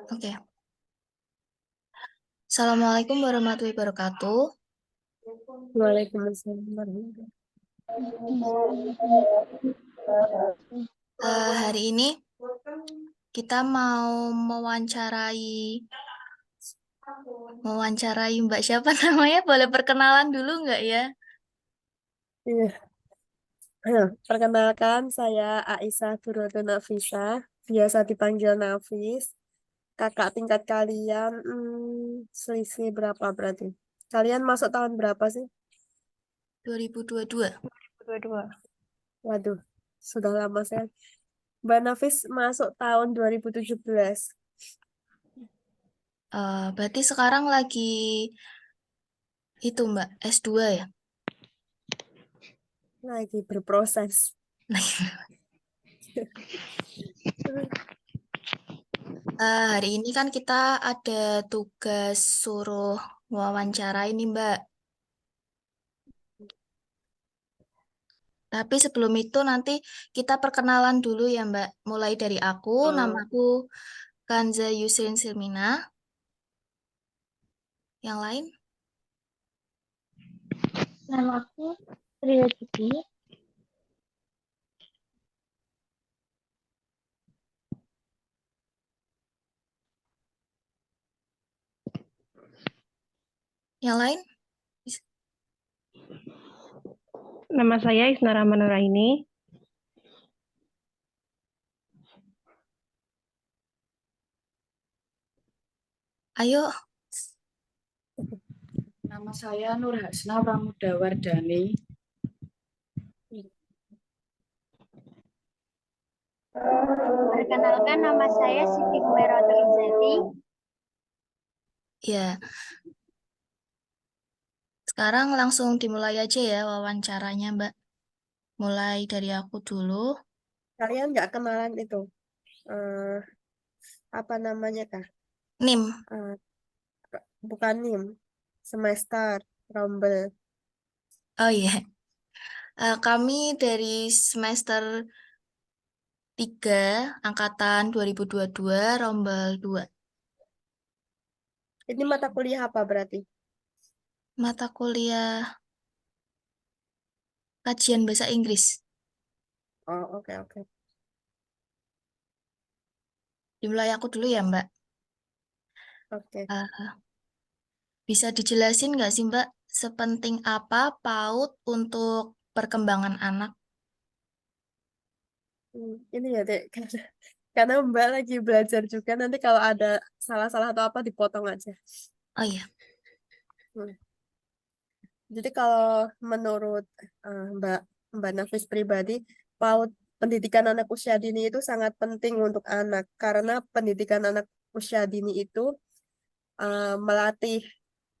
Oke. Assalamualaikum warahmatullahi wabarakatuh. Waalaikumsalam warahmatullahi Hari ini kita mau mewawancarai Mbak siapa namanya? Boleh perkenalan dulu nggak ya? Iya. Perkenalkan, saya Aisyah Turodo Nafisa, biasa dipanggil Nafis. Kakak tingkat kalian, selisih berapa berarti? Kalian masuk tahun berapa sih? 2022. 22. Waduh, sudah lama saya. Mbak Nafis masuk tahun 2017. Berarti sekarang lagi itu Mbak S2 ya? Lagi berproses. Hari ini kan kita ada tugas suruh wawancara ini Mbak. Tapi sebelum itu nanti kita perkenalan dulu ya Mbak. Mulai dari aku, Oh, namaku Kanza Yusrin Silmina. Yang lain? Nama aku Ria Citi. Yang lain? Nama saya Isnara Manuraini. Ayo. Nama saya Nur Hasna Pramudawardhani. Perkenalkan, nama saya Siti Humairatul Izzati. Ya, sekarang langsung dimulai aja ya wawancaranya, Mbak. Mulai dari aku dulu. kalian nggak kenalan itu? Apa namanya kah? NIM. Eh, bukan NIM, semester, rombel. Oh iya. Kami dari semester 3, angkatan 2022, rombel 2. Ini mata kuliah apa berarti? Mata kuliah kajian bahasa Inggris. Oh, oke, oke. Dimulai aku dulu ya, Mbak. Oke. Eh, Bisa dijelasin nggak sih, Mbak, sepenting apa PAUD untuk perkembangan anak? Ini ya, Dek. Karena Mbak lagi belajar juga, nanti kalau ada salah-salah atau apa dipotong aja. Oh iya. Hmm. Jadi kalau menurut Mbak Mbak Nafis pribadi, PAUD pendidikan anak usia dini itu sangat penting untuk anak karena pendidikan anak usia dini itu melatih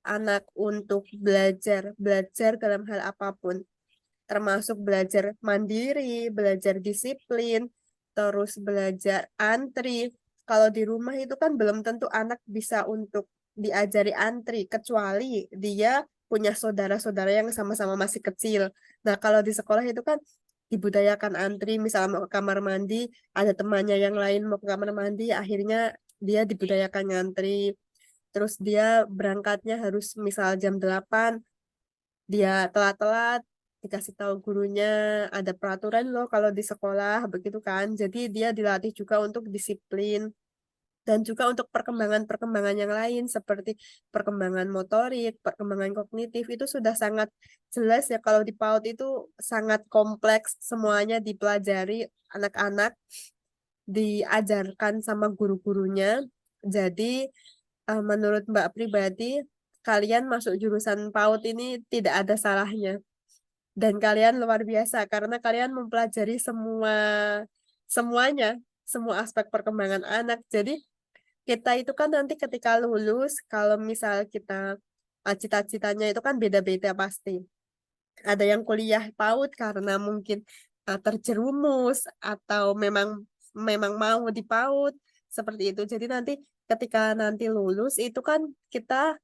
anak untuk belajar dalam hal apapun, termasuk belajar mandiri, belajar disiplin, terus belajar antri. Kalau di rumah itu kan belum tentu anak bisa untuk diajari antri, kecuali dia punya saudara-saudara yang sama-sama masih kecil. Nah, kalau di sekolah itu kan dibudayakan antri, misalnya mau ke kamar mandi, ada temannya yang lain mau ke kamar mandi, akhirnya dia dibudayakan ngantri. Terus dia berangkatnya harus misal jam 8, dia telat-telat dikasih tahu gurunya ada peraturan loh kalau di sekolah begitu kan. Jadi dia dilatih juga untuk disiplin dan juga untuk perkembangan-perkembangan yang lain seperti perkembangan motorik, perkembangan kognitif itu sudah sangat jelas ya kalau di PAUD itu sangat kompleks semuanya dipelajari anak-anak diajarkan sama guru-gurunya. Jadi menurut Mbak pribadi kalian masuk jurusan PAUD ini tidak ada salahnya. Dan kalian luar biasa karena kalian mempelajari semuanya, semua aspek perkembangan anak. Jadi kita itu kan nanti ketika lulus, kalau misal kita cita-citanya itu kan beda-beda pasti. Ada yang kuliah PAUD karena mungkin terjerumus atau memang memang mau di PAUD seperti itu. Jadi nanti ketika nanti lulus itu kan kita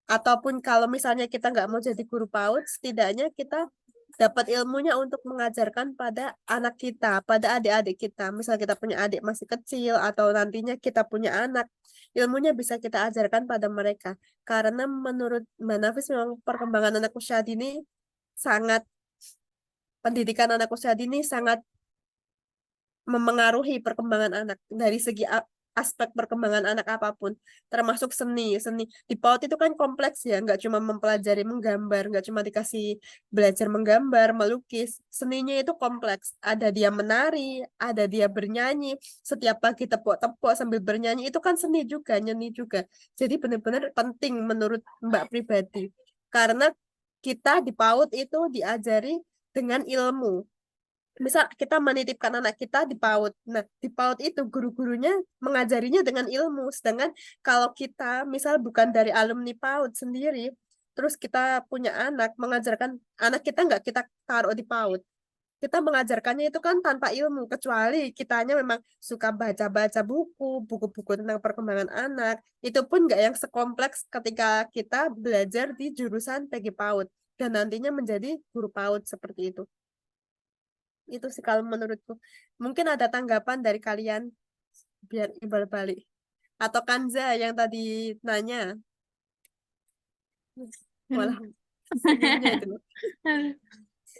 ataupun kalau misalnya kita nggak mau jadi guru PAUD, setidaknya kita dapat ilmunya untuk mengajarkan pada anak kita, pada adik-adik kita. Misal kita punya adik masih kecil atau nantinya kita punya anak, ilmunya bisa kita ajarkan pada mereka. Karena menurut Mbak Nafis memang perkembangan anak usia dini sangat, pendidikan anak usia dini sangat memengaruhi perkembangan anak dari segi aspek perkembangan anak apapun, termasuk seni di PAUD itu kan kompleks ya, nggak cuma mempelajari menggambar, nggak cuma dikasih belajar menggambar melukis, seninya itu kompleks, ada dia menari, ada dia bernyanyi, setiap pagi tepuk-tepuk sambil bernyanyi itu kan seni juga, nyanyi juga, jadi benar-benar penting menurut Mbak pribadi, karena kita di PAUD itu diajari dengan ilmu. Misal kita menitipkan anak kita di PAUD. Nah, di PAUD itu guru-gurunya mengajarinya dengan ilmu. Sedangkan kalau kita misal bukan dari alumni PAUD sendiri, terus kita punya anak, mengajarkan anak kita nggak kita taruh di PAUD. Kita mengajarkannya itu kan tanpa ilmu, kecuali kitanya memang suka baca-baca buku-buku tentang perkembangan anak. Itu pun nggak yang sekompleks ketika kita belajar di jurusan PG PAUD. Dan nantinya menjadi guru PAUD seperti itu. Itu sih kalau menurutku. Mungkin ada tanggapan dari kalian biar imbal balik. Atau Kanza yang tadi nanya. Malah senyumnya itu loh.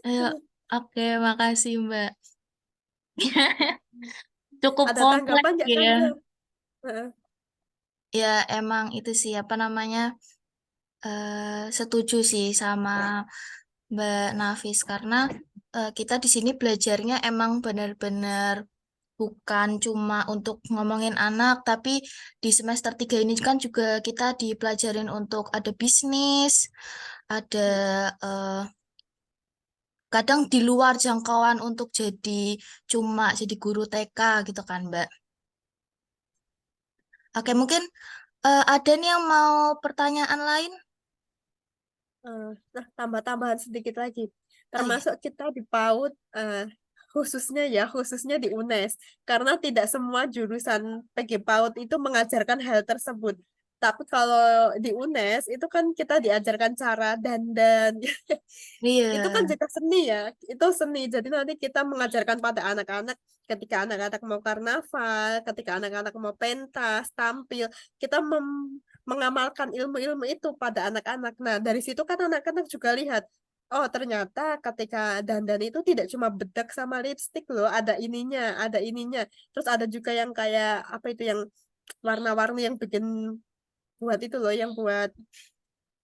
Ayo, oke, makasih Mbak. Cukup Ada kompleks tanggapan nggak ya. Kanza? Heeh. Ya, emang itu sih apa namanya, setuju sih sama Mbak Nafis karena kita di sini belajarnya emang benar-benar bukan cuma untuk ngomongin anak, tapi di semester 3 ini kan juga kita dipelajarin untuk ada bisnis, ada eh, kadang di luar jangkauan untuk cuma jadi guru TK gitu kan, Mbak. Oke, mungkin ada nih yang mau pertanyaan lain? Nah, tambah-tambahan sedikit lagi. Oh iya. Termasuk kita di PAUD, khususnya di UNES. Karena tidak semua jurusan PG PAUD itu mengajarkan hal tersebut. Tapi kalau di UNES, itu kan kita diajarkan cara dandan. Iya. Itu kan juga seni ya. Itu seni. Jadi nanti kita mengajarkan pada anak-anak ketika anak-anak mau karnaval, ketika anak-anak mau pentas, tampil, kita mengamalkan ilmu-ilmu itu pada anak-anak. Nah, dari situ kan anak-anak juga lihat, oh ternyata ketika dandan itu tidak cuma bedak sama lipstick loh, ada ininya, ada ininya. Terus ada juga yang kayak apa itu yang warna-warni yang bikin buat itu loh, yang buat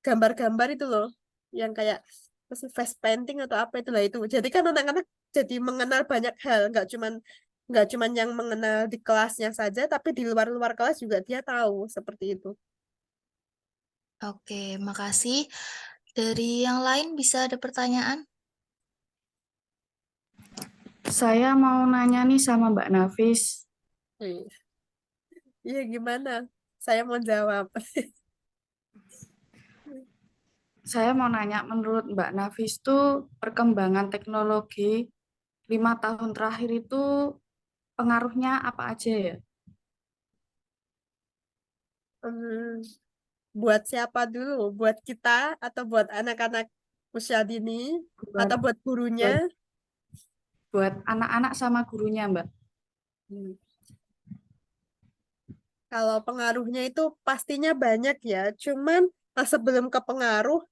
gambar-gambar itu loh, yang kayak apa sih, face painting atau apa itulah itu. Jadi kan anak-anak jadi mengenal banyak hal, nggak cuman yang mengenal di kelasnya saja, tapi di luar-luar kelas juga dia tahu seperti itu. Oke, makasih. Dari yang lain bisa ada pertanyaan? Saya mau nanya nih sama Mbak Nafis. Iya, iya, gimana? Saya mau jawab. Saya mau nanya, menurut Mbak Nafis tuh perkembangan teknologi 5 tahun terakhir itu pengaruhnya apa aja ya? Hmm, buat siapa dulu? Buat kita atau buat anak-anak usia dini Buat atau buat gurunya? buat buat anak-anak sama gurunya, Mbak. Hmm. Kalau pengaruhnya itu pastinya banyak ya. Cuman sebelum ke pengaruh,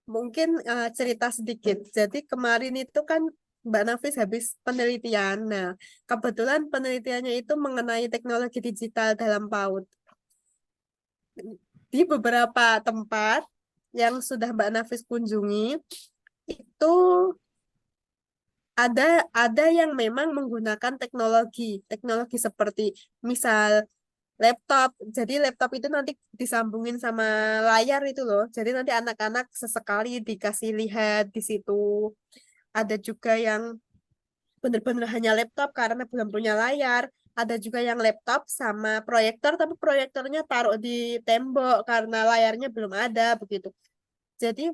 mungkin cerita sedikit. Jadi kemarin itu kan Mbak Nafis habis penelitian. Nah, kebetulan penelitiannya itu mengenai teknologi digital dalam PAUD. Di beberapa tempat yang sudah Mbak Nafis kunjungi, itu ada yang memang menggunakan teknologi seperti misal laptop. Jadi laptop itu nanti disambungin sama layar itu loh. Jadi nanti anak-anak sesekali dikasih lihat di situ. Ada juga yang bener-bener hanya laptop karena belum punya layar. Ada juga yang laptop sama proyektor, tapi proyektornya taruh di tembok karena layarnya belum ada begitu. Jadi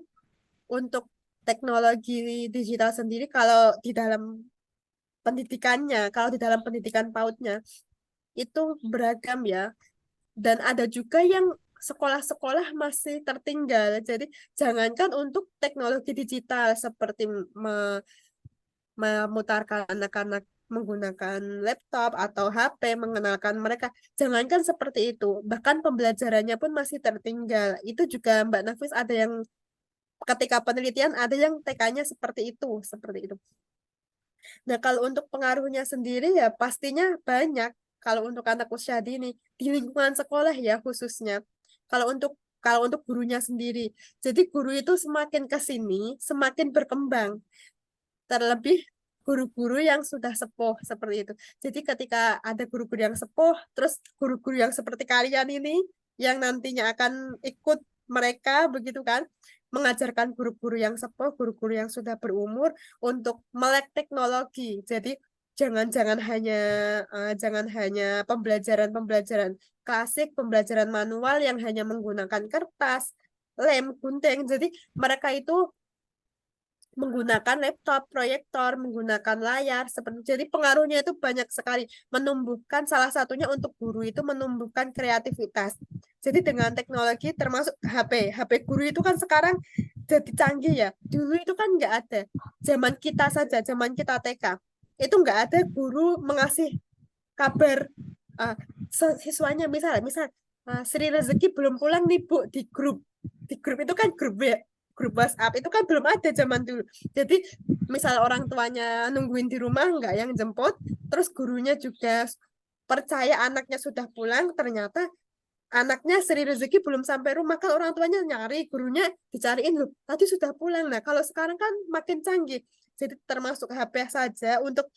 untuk teknologi digital sendiri kalau di dalam pendidikan PAUD-nya itu beragam ya. Dan ada juga yang sekolah-sekolah masih tertinggal. Jadi jangankan untuk teknologi digital seperti memutarkan anak-anak menggunakan laptop atau HP, mengenalkan mereka. Jangankan seperti itu, bahkan pembelajarannya pun masih tertinggal. Itu juga Mbak Nafis ada yang ketika penelitian ada yang TK-nya seperti itu, seperti itu. Nah, kalau untuk pengaruhnya sendiri ya pastinya banyak. Kalau untuk anak usia dini di lingkungan sekolah ya khususnya. Kalau untuk kalau untuk gurunya sendiri. Jadi guru itu semakin ke sini semakin berkembang. Terlebih guru-guru yang sudah sepuh seperti itu. Jadi ketika ada guru-guru yang sepuh, terus guru-guru yang seperti kalian ini yang nantinya akan ikut mereka begitu kan, mengajarkan guru-guru yang sepuh, guru-guru yang sudah berumur untuk melek teknologi. Jadi jangan hanya pembelajaran-pembelajaran klasik, pembelajaran manual yang hanya menggunakan kertas, lem, gunting. Jadi mereka itu menggunakan laptop, proyektor, menggunakan layar, seperti jadi pengaruhnya itu banyak sekali. Menumbuhkan salah satunya untuk guru itu menumbuhkan kreativitas. Jadi dengan teknologi termasuk HP guru itu kan sekarang jadi canggih ya. Dulu itu kan nggak ada. Zaman kita saja, zaman kita TK, itu nggak ada guru mengasih kabar uh, siswanya misal Sri Rezeki belum pulang nih Bu di grup itu kan grup WhatsApp itu kan belum ada zaman dulu. Jadi misal orang tuanya nungguin di rumah nggak yang jemput, terus gurunya juga percaya anaknya sudah pulang, ternyata anaknya Sri Rezeki belum sampai rumah, kan orang tuanya nyari, gurunya dicariin loh tadi sudah pulang. Nah kalau sekarang kan makin canggih, jadi termasuk HP saja untuk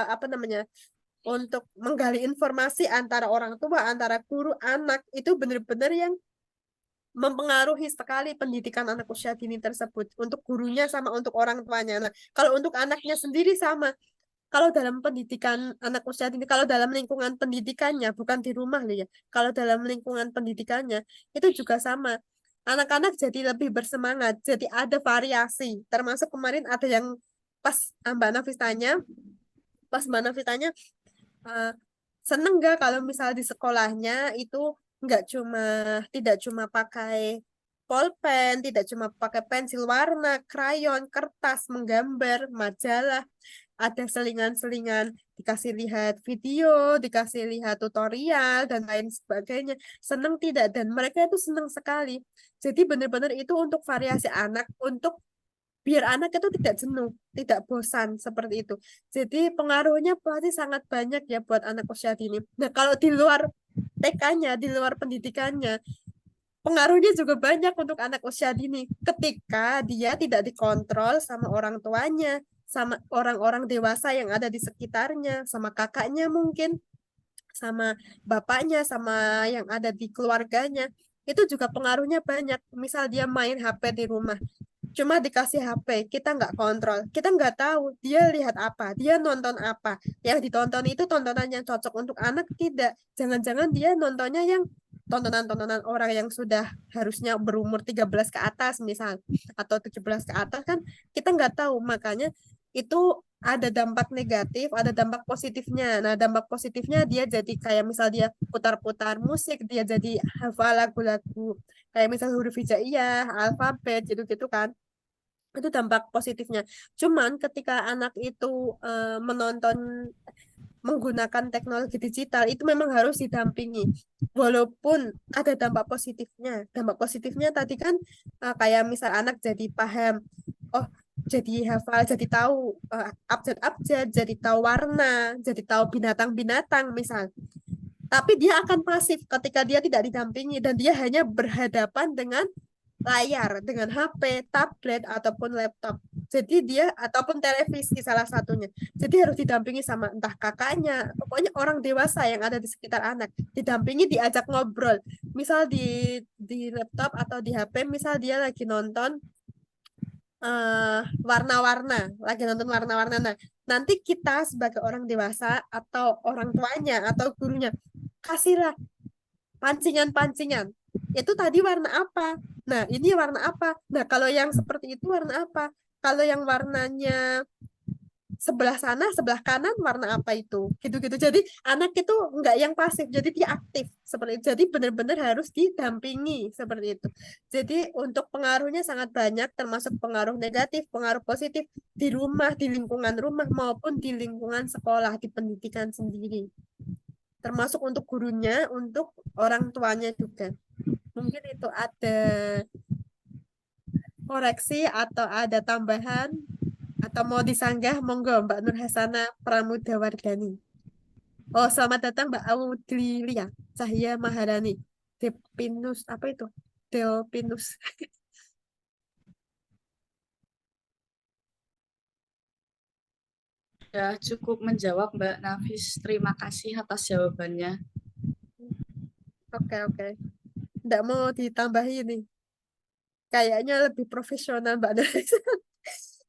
apa namanya untuk menggali informasi antara orang tua, antara guru, anak, itu benar-benar yang mempengaruhi sekali pendidikan anak usia dini tersebut untuk gurunya sama untuk orang tuanya. Nah, kalau untuk anaknya sendiri sama. Kalau dalam pendidikan anak usia dini, kalau dalam lingkungan pendidikannya, bukan di rumah loh ya. Kalau dalam lingkungan pendidikannya, itu juga sama. Anak-anak jadi lebih bersemangat, jadi ada variasi. Termasuk kemarin ada yang pas Mbak Nafis tanya, eh, seneng nggak kalau misal di sekolahnya itu nggak cuma tidak cuma pakai pulpen, tidak cuma pakai pensil warna, krayon, kertas, menggambar, majalah, ada selingan-selingan, dikasih lihat video, dikasih lihat tutorial dan lain sebagainya. Seneng tidak? Dan mereka itu seneng sekali. Jadi benar-benar itu untuk variasi anak, untuk biar anak itu tidak jenuh, tidak bosan seperti itu. Jadi pengaruhnya pasti sangat banyak ya buat anak usia dini. Nah, kalau di luar TK-nya, di luar pendidikannya, pengaruhnya juga banyak untuk anak usia dini. Ketika dia tidak dikontrol sama orang tuanya, sama orang-orang dewasa yang ada di sekitarnya, sama kakaknya mungkin, sama bapaknya, sama yang ada di keluarganya, itu juga pengaruhnya banyak. Misal dia main HP di rumah, cuma dikasih HP, kita nggak kontrol, kita nggak tahu dia lihat apa, dia nonton apa, yang ditonton itu tontonan yang cocok untuk anak tidak, jangan-jangan dia nontonnya yang tontonan-tontonan orang yang sudah harusnya berumur 13 ke atas misal, atau 17 ke atas kan kita nggak tahu, makanya itu ada dampak negatif, ada dampak positifnya. Nah, dampak positifnya dia jadi kayak misal dia putar-putar musik, dia jadi hafal lagu-lagu kayak misal huruf hijaiyah, alfabet, gitu-gitu kan. Itu dampak positifnya. Cuman ketika anak itu menonton menggunakan teknologi digital itu memang harus didampingi. Walaupun ada dampak positifnya. Dampak positifnya tadi kan kayak misal anak jadi paham, oh jadi hafal, jadi tahu abjad-abjad, jadi tahu warna, jadi tahu binatang-binatang misal. Tapi dia akan pasif ketika dia tidak didampingi dan dia hanya berhadapan dengan layar, dengan HP, tablet, ataupun laptop. Jadi dia, ataupun televisi salah satunya. Jadi harus didampingi sama entah kakaknya, pokoknya orang dewasa yang ada di sekitar anak. Didampingi, diajak ngobrol. Misal di laptop atau di HP, misal dia lagi nonton warna-warna, lagi nonton warna-warna. Nah, nanti kita sebagai orang dewasa atau orang tuanya atau gurunya, kasihlah pancingan-pancingan. Itu tadi warna apa? Nah, ini warna apa? Nah, kalau yang seperti itu warna apa? Kalau yang warnanya sebelah sana, sebelah kanan warna apa itu, gitu-gitu. Jadi anak itu nggak yang pasif, jadi dia aktif seperti itu. Jadi benar-benar harus didampingi seperti itu. Jadi untuk pengaruhnya sangat banyak, termasuk pengaruh negatif, pengaruh positif di rumah, di lingkungan rumah maupun di lingkungan sekolah, di pendidikan sendiri. Termasuk untuk gurunya, untuk orang tuanya juga. Mungkin itu ada koreksi atau ada tambahan atau mau disanggah, monggo Mbak Nur Hasana Pramudawardhani. Oh, selamat datang Mbak Audilia Cahya Maharani. Depinus, apa itu? Delpinus. Ya, cukup menjawab Mbak Nafis. Terima kasih atas jawabannya. Oke, oke. Nggak mau ditambahi nih. Kayaknya lebih profesional Mbak Nafis.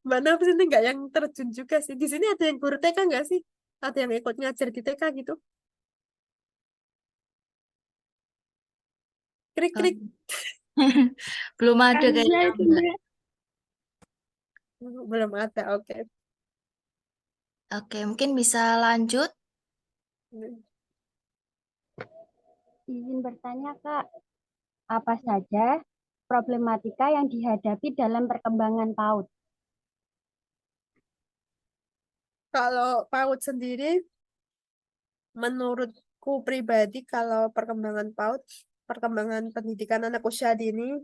Mbak Nafis ini nggak yang terjun juga sih. Di sini ada yang guru TK nggak sih? Ada yang ikut ngajar di TK gitu? Krik-krik. Belum ada Ada kayaknya, itu, Mbak. Mbak. Belum ada, oke. Oke, mungkin bisa lanjut. Izin bertanya, Kak, apa saja problematika yang dihadapi dalam perkembangan PAUD? Kalau PAUD sendiri, menurutku pribadi, kalau perkembangan PAUD, perkembangan pendidikan anak usia dini,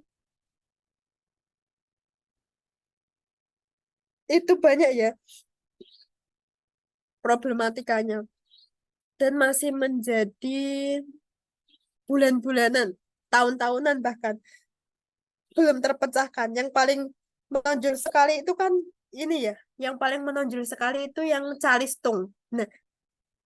itu banyak ya problematikanya. Dan masih menjadi bulan-bulanan, tahun-tahunan bahkan, belum terpecahkan. Yang paling menonjol sekali itu kan ini ya, yang paling menonjol sekali itu yang calistung. Nah,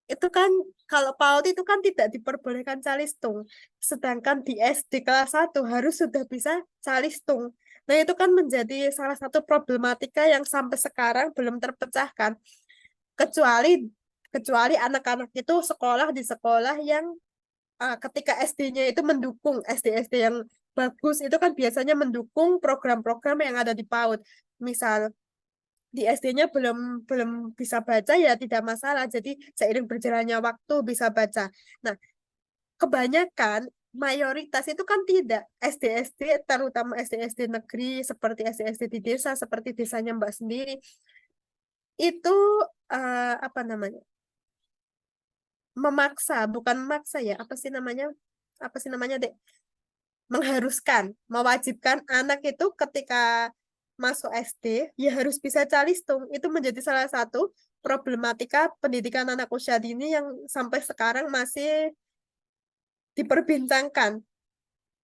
itu kan kalau PAUD itu kan tidak diperbolehkan calistung. Sedangkan di SD kelas 1 harus sudah bisa calistung. Nah, itu kan menjadi salah satu problematika yang sampai sekarang belum terpecahkan. Kecuali kecuali anak-anak itu sekolah di sekolah yang ketika SD-nya itu mendukung SD-SD yang bagus itu kan biasanya mendukung program-program yang ada di PAUD. Misal di SD-nya belum belum bisa baca ya tidak masalah. Jadi seiring berjalannya waktu bisa baca. Nah, kebanyakan mayoritas itu kan tidak SD-SD terutama SD-SD negeri seperti SD-SD di desa seperti desanya Mbak sendiri itu apa namanya? Memaksa, bukan memaksa ya. Apa sih namanya? Apa sih namanya, Dek? Mengharuskan, mewajibkan anak itu ketika masuk SD, ya harus bisa calistung. Itu menjadi salah satu problematika pendidikan anak usia dini yang sampai sekarang masih diperbincangkan.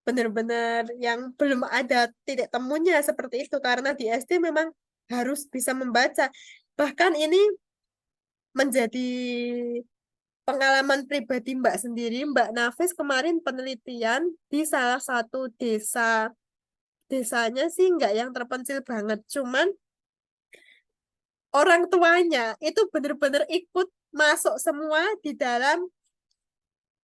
Benar-benar yang belum ada titik temunya seperti itu. Karena di SD memang harus bisa membaca. Bahkan ini menjadi pengalaman pribadi Mbak sendiri. Mbak Nafis kemarin penelitian di salah satu desa. Desanya sih nggak yang terpencil banget, cuman orang tuanya itu benar-benar ikut masuk semua di dalam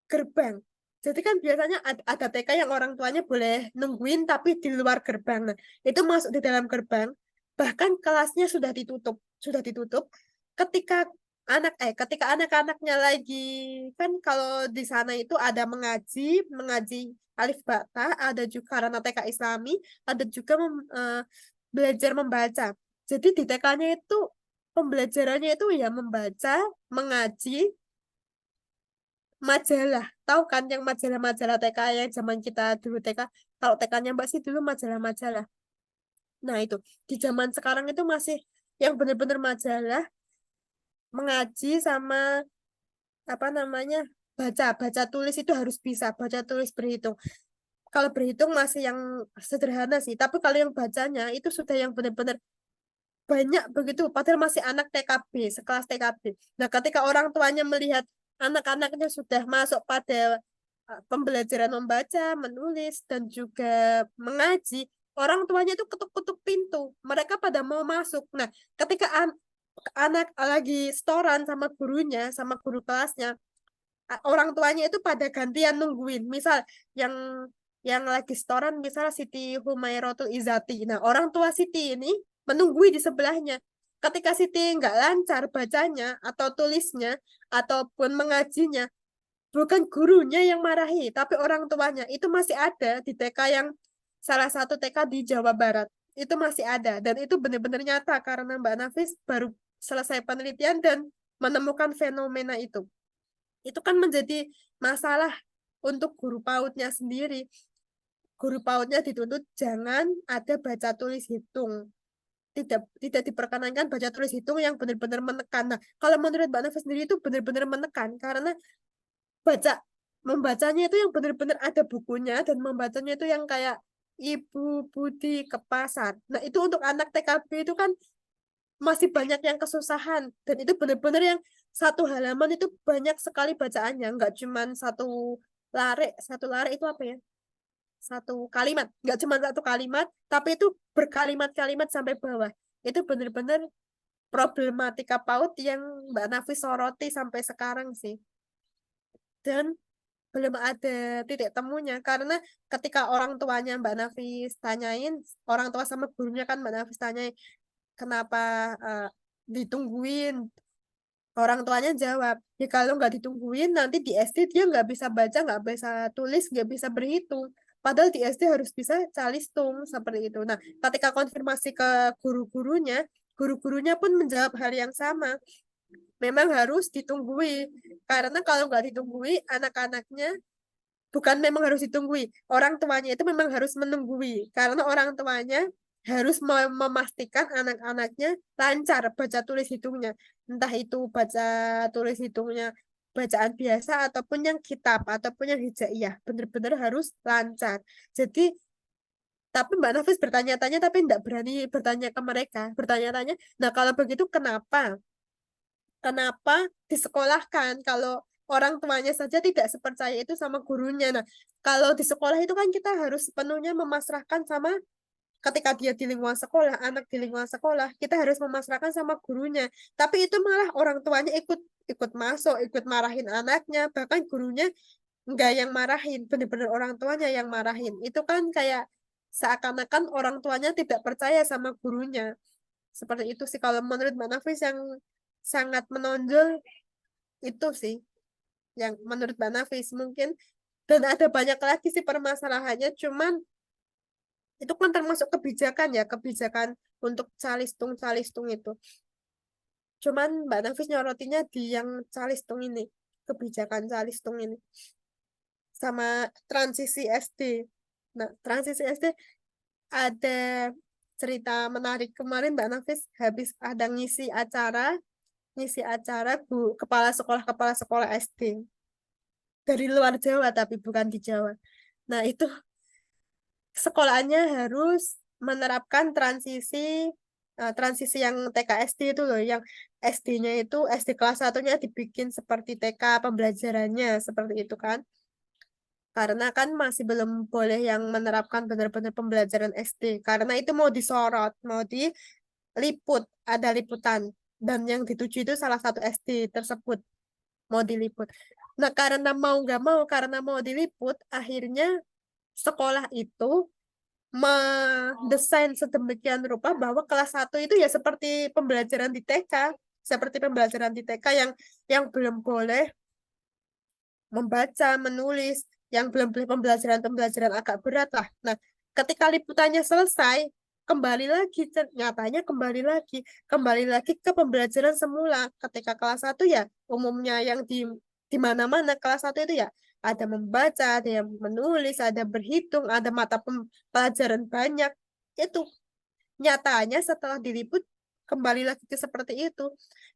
gerbang. Jadi kan biasanya ada TK yang orang tuanya boleh nungguin tapi di luar gerbang. Nah, itu masuk di dalam gerbang, bahkan kelasnya sudah ditutup, sudah ditutup. Ketika ketika anak-anaknya lagi kan kalau di sana itu ada mengaji, mengaji alif ba ta, ada juga karena TK Islami, ada juga belajar membaca. Jadi di TK-nya itu pembelajarannya itu ya membaca, mengaji, majalah. Tahu kan yang majalah-majalah TK yang zaman kita dulu TK. Kalau TK-nya Mbak sih dulu majalah-majalah. Nah itu di zaman sekarang itu masih yang benar-benar majalah, mengaji sama apa namanya baca baca tulis itu harus bisa baca tulis berhitung. Kalau berhitung masih yang sederhana sih. Tapi kalau yang bacanya itu sudah yang benar-benar banyak begitu. Padahal masih anak TKB, sekelas TKB. Nah ketika orang tuanya melihat anak-anaknya sudah masuk pada pembelajaran membaca, menulis, dan juga mengaji, orang tuanya itu ketuk-ketuk pintu. Mereka pada mau masuk. Nah, ketika anak lagi setoran sama gurunya, sama guru kelasnya, orang tuanya itu pada gantian nungguin. Misal yang lagi setoran, misal Siti Humairatul Izati. Nah, orang tua Siti ini menunggui di sebelahnya. ketika Siti nggak lancar bacanya atau tulisnya ataupun mengajinya, bukan gurunya yang marahi, tapi orang tuanya. Itu masih ada di TK yang salah satu TK di Jawa Barat. Itu masih ada dan itu benar-benar nyata karena Mbak Nafis baru selesai penelitian dan menemukan fenomena itu. Itu kan menjadi masalah untuk guru PAUD-nya sendiri. Guru PAUD-nya dituntut jangan ada baca tulis hitung. Tidak diperkenankan baca tulis hitung yang benar-benar menekan. Nah, kalau menurut Mbak Nafis sendiri itu benar-benar menekan karena baca membacanya itu yang benar-benar ada bukunya dan membacanya itu yang kayak Ibu Budi ke pasar. Nah, itu untuk anak TKB itu kan masih banyak yang kesusahan dan itu benar-benar yang satu halaman itu banyak sekali bacaannya, nggak cuman satu lare itu apa ya? Satu kalimat, nggak cuma satu kalimat, tapi itu berkalimat-kalimat sampai bawah. Itu benar-benar problematika PAUD yang Mbak Nafis soroti sampai sekarang sih. Dan belum ada titik temunya karena ketika orang tuanya Mbak Nafis tanyain, orang tua sama gurunya kan Mbak Nafis tanyain kenapa ditungguin, orang tuanya jawab ya kalau nggak ditungguin nanti di SD dia nggak bisa baca, nggak bisa tulis, nggak bisa berhitung, padahal di SD harus bisa calistung seperti itu. Nah, ketika konfirmasi ke guru-gurunya pun menjawab hal yang sama, memang harus ditunggui karena kalau nggak ditunggui anak-anaknya, bukan memang harus ditunggui, orang tuanya itu memang harus menunggui karena orang tuanya harus memastikan anak-anaknya lancar baca tulis hitungnya, entah itu baca tulis hitungnya bacaan biasa ataupun yang kitab ataupun yang hijaiyah, benar-benar harus lancar. Jadi tapi Mbak Nafis bertanya-tanya tapi tidak berani bertanya ke mereka, bertanya-tanya, nah kalau begitu kenapa disekolahkan kalau orang tuanya saja tidak sepercaya itu sama gurunya. Nah, kalau di sekolah itu kan kita harus sepenuhnya memasrahkan sama, ketika dia di lingkungan sekolah, anak di lingkungan sekolah, kita harus memasrahkan sama gurunya. Tapi itu malah orang tuanya ikut ikut masuk, ikut marahin anaknya, bahkan gurunya enggak yang marahin, benar-benar orang tuanya yang marahin. Itu kan kayak seakan-akan orang tuanya tidak percaya sama gurunya. Seperti itu sih kalau menurut Mbak Nafis yang sangat menonjol itu sih yang menurut Mbak Nafis mungkin, dan ada banyak lagi sih permasalahannya, cuman itu kan termasuk kebijakan ya, kebijakan untuk calistung itu. Cuman Mbak Nafis nyorotinya di yang calistung ini, kebijakan calistung ini sama transisi SD. Nah, transisi SD ada cerita menarik kemarin Mbak Nafis habis ada ngisi acara kepala sekolah SD dari luar Jawa tapi bukan di Jawa. Nah, itu sekolahnya harus menerapkan transisi yang TK SD itu loh, yang SD-nya itu SD kelas 1-nya dibikin seperti TK pembelajarannya seperti itu kan. Karena kan masih belum boleh yang menerapkan benar-benar pembelajaran SD. Karena itu mau disorot, mau diliput, ada liputan. Dan yang dituju itu salah satu SD tersebut mau diliput. Nah, karena mau nggak mau, karena mau diliput, akhirnya sekolah itu mendesain sedemikian rupa bahwa kelas 1 itu ya seperti pembelajaran di TK, seperti pembelajaran di TK yang belum boleh membaca, menulis, yang belum boleh pembelajaran agak berat lah. Nah, ketika liputannya selesai, nyatanya kembali lagi ke pembelajaran semula. Ketika kelas 1 ya umumnya yang di mana-mana kelas 1 itu ya ada membaca, ada yang menulis, ada berhitung, ada mata pelajaran banyak. Itu nyatanya setelah diliput kembali lagi ke seperti itu.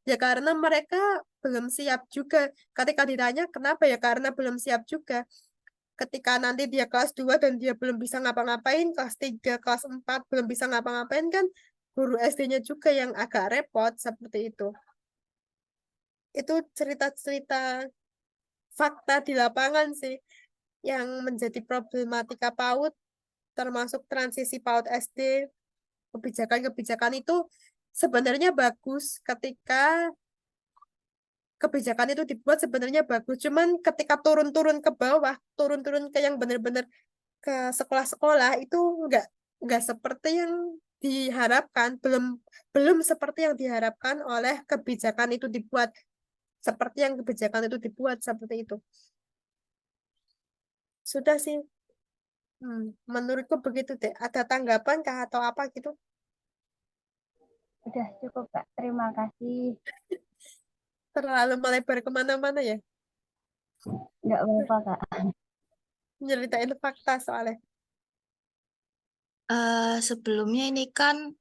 Ya karena mereka belum siap juga. Ketika ditanya kenapa ya karena belum siap juga. Ketika nanti dia kelas 2 dan dia belum bisa ngapa-ngapain, kelas 3, kelas 4 belum bisa ngapa-ngapain kan guru SD-nya juga yang agak repot seperti itu. Itu cerita-cerita fakta di lapangan sih yang menjadi problematika PAUD, termasuk transisi PAUD SD. Kebijakan-kebijakan itu sebenarnya bagus ketika kebijakan itu dibuat, sebenarnya bagus. Cuman ketika turun-turun ke bawah, turun-turun ke yang benar-benar ke sekolah-sekolah itu nggak seperti yang diharapkan, belum seperti yang diharapkan oleh kebijakan itu dibuat, seperti yang kebijakan itu dibuat seperti itu. Sudah sih. Menurutku begitu deh. Ada tanggapan kah atau apa gitu? Udah cukup, Kak. Terima kasih. Terlalu melebar kemana-mana ya. Nggak apa-apa, Kak. Nyeritain fakta soalnya. Sebelumnya ini kan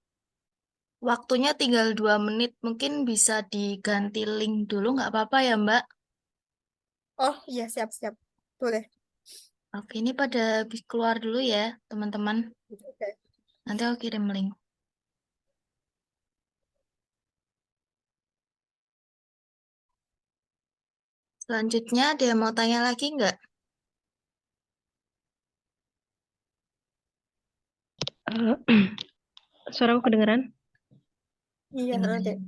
waktunya tinggal 2 menit, mungkin bisa diganti link dulu, nggak apa-apa ya Mbak? Oh iya, siap-siap. Boleh. Oke, ini pada keluar dulu ya teman-teman. Oke. Nanti aku kirim link. Selanjutnya ada yang mau tanya lagi nggak? Eh, Suaraku kedengeran? Iya, nanti.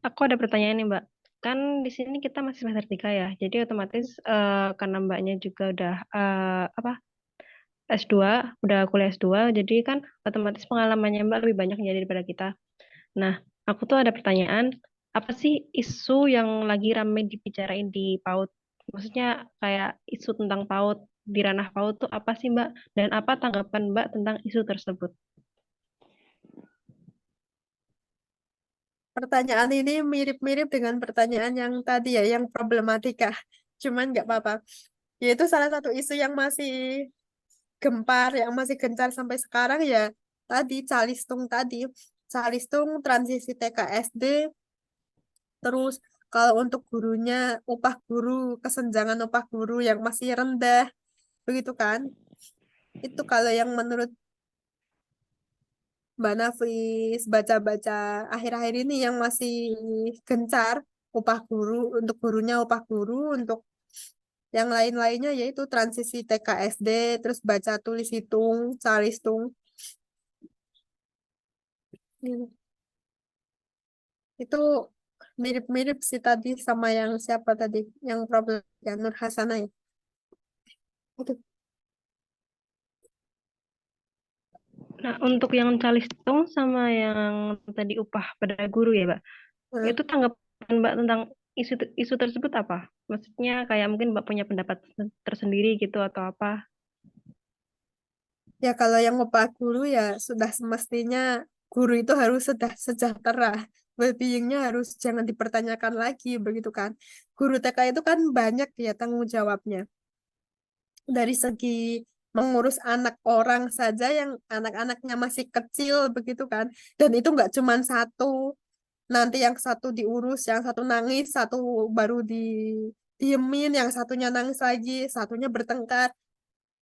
Aku ada pertanyaan nih, Mbak. Kan di sini kita masih semester 3 ya. Jadi otomatis karena Mbaknya juga udah apa S2, udah kuliah S2, jadi kan otomatis pengalamannya Mbak lebih banyak ya daripada kita. Nah, aku tuh ada pertanyaan, apa sih isu yang lagi ramai dibicarain di PAUD? Maksudnya kayak isu tentang PAUD, di ranah PAUD tuh apa sih Mbak? Dan apa tanggapan Mbak tentang isu tersebut? Pertanyaan ini mirip-mirip dengan pertanyaan yang tadi ya, yang problematika. Cuman nggak apa-apa. Yaitu salah satu isu yang masih gempar, yang masih gencar sampai sekarang ya tadi, Calistung tadi. Calistung, transisi TK SD, terus kalau untuk gurunya, upah guru, kesenjangan upah guru yang masih rendah, begitu kan? Itu kalau yang menurut Mbak Nafis baca-baca akhir-akhir ini yang masih gencar, upah guru, untuk gurunya upah guru, untuk yang lain-lainnya yaitu transisi TK SD, terus baca tulis hitung, calistung. Hmm. Itu mirip-mirip sih tadi sama yang siapa tadi, yang problem ya Nur Hasanah ya. Itu. Nah, untuk yang calistung sama yang tadi upah pada guru ya, Mbak. Nah, Itu tanggapan Mbak tentang isu isu tersebut apa? Maksudnya kayak mungkin Mbak punya pendapat tersendiri gitu atau apa? ya kalau yang upah guru ya sudah semestinya guru itu harus sudah sejahtera. Well-beingnya harus jangan dipertanyakan lagi begitu kan. Guru TK itu kan banyak ya tanggung jawabnya. Dari segi mengurus anak orang saja yang anak-anaknya masih kecil begitu kan. Dan itu nggak cuma satu. Nanti yang satu diurus, yang satu nangis, satu baru diemin, yang satunya nangis lagi, satunya bertengkar,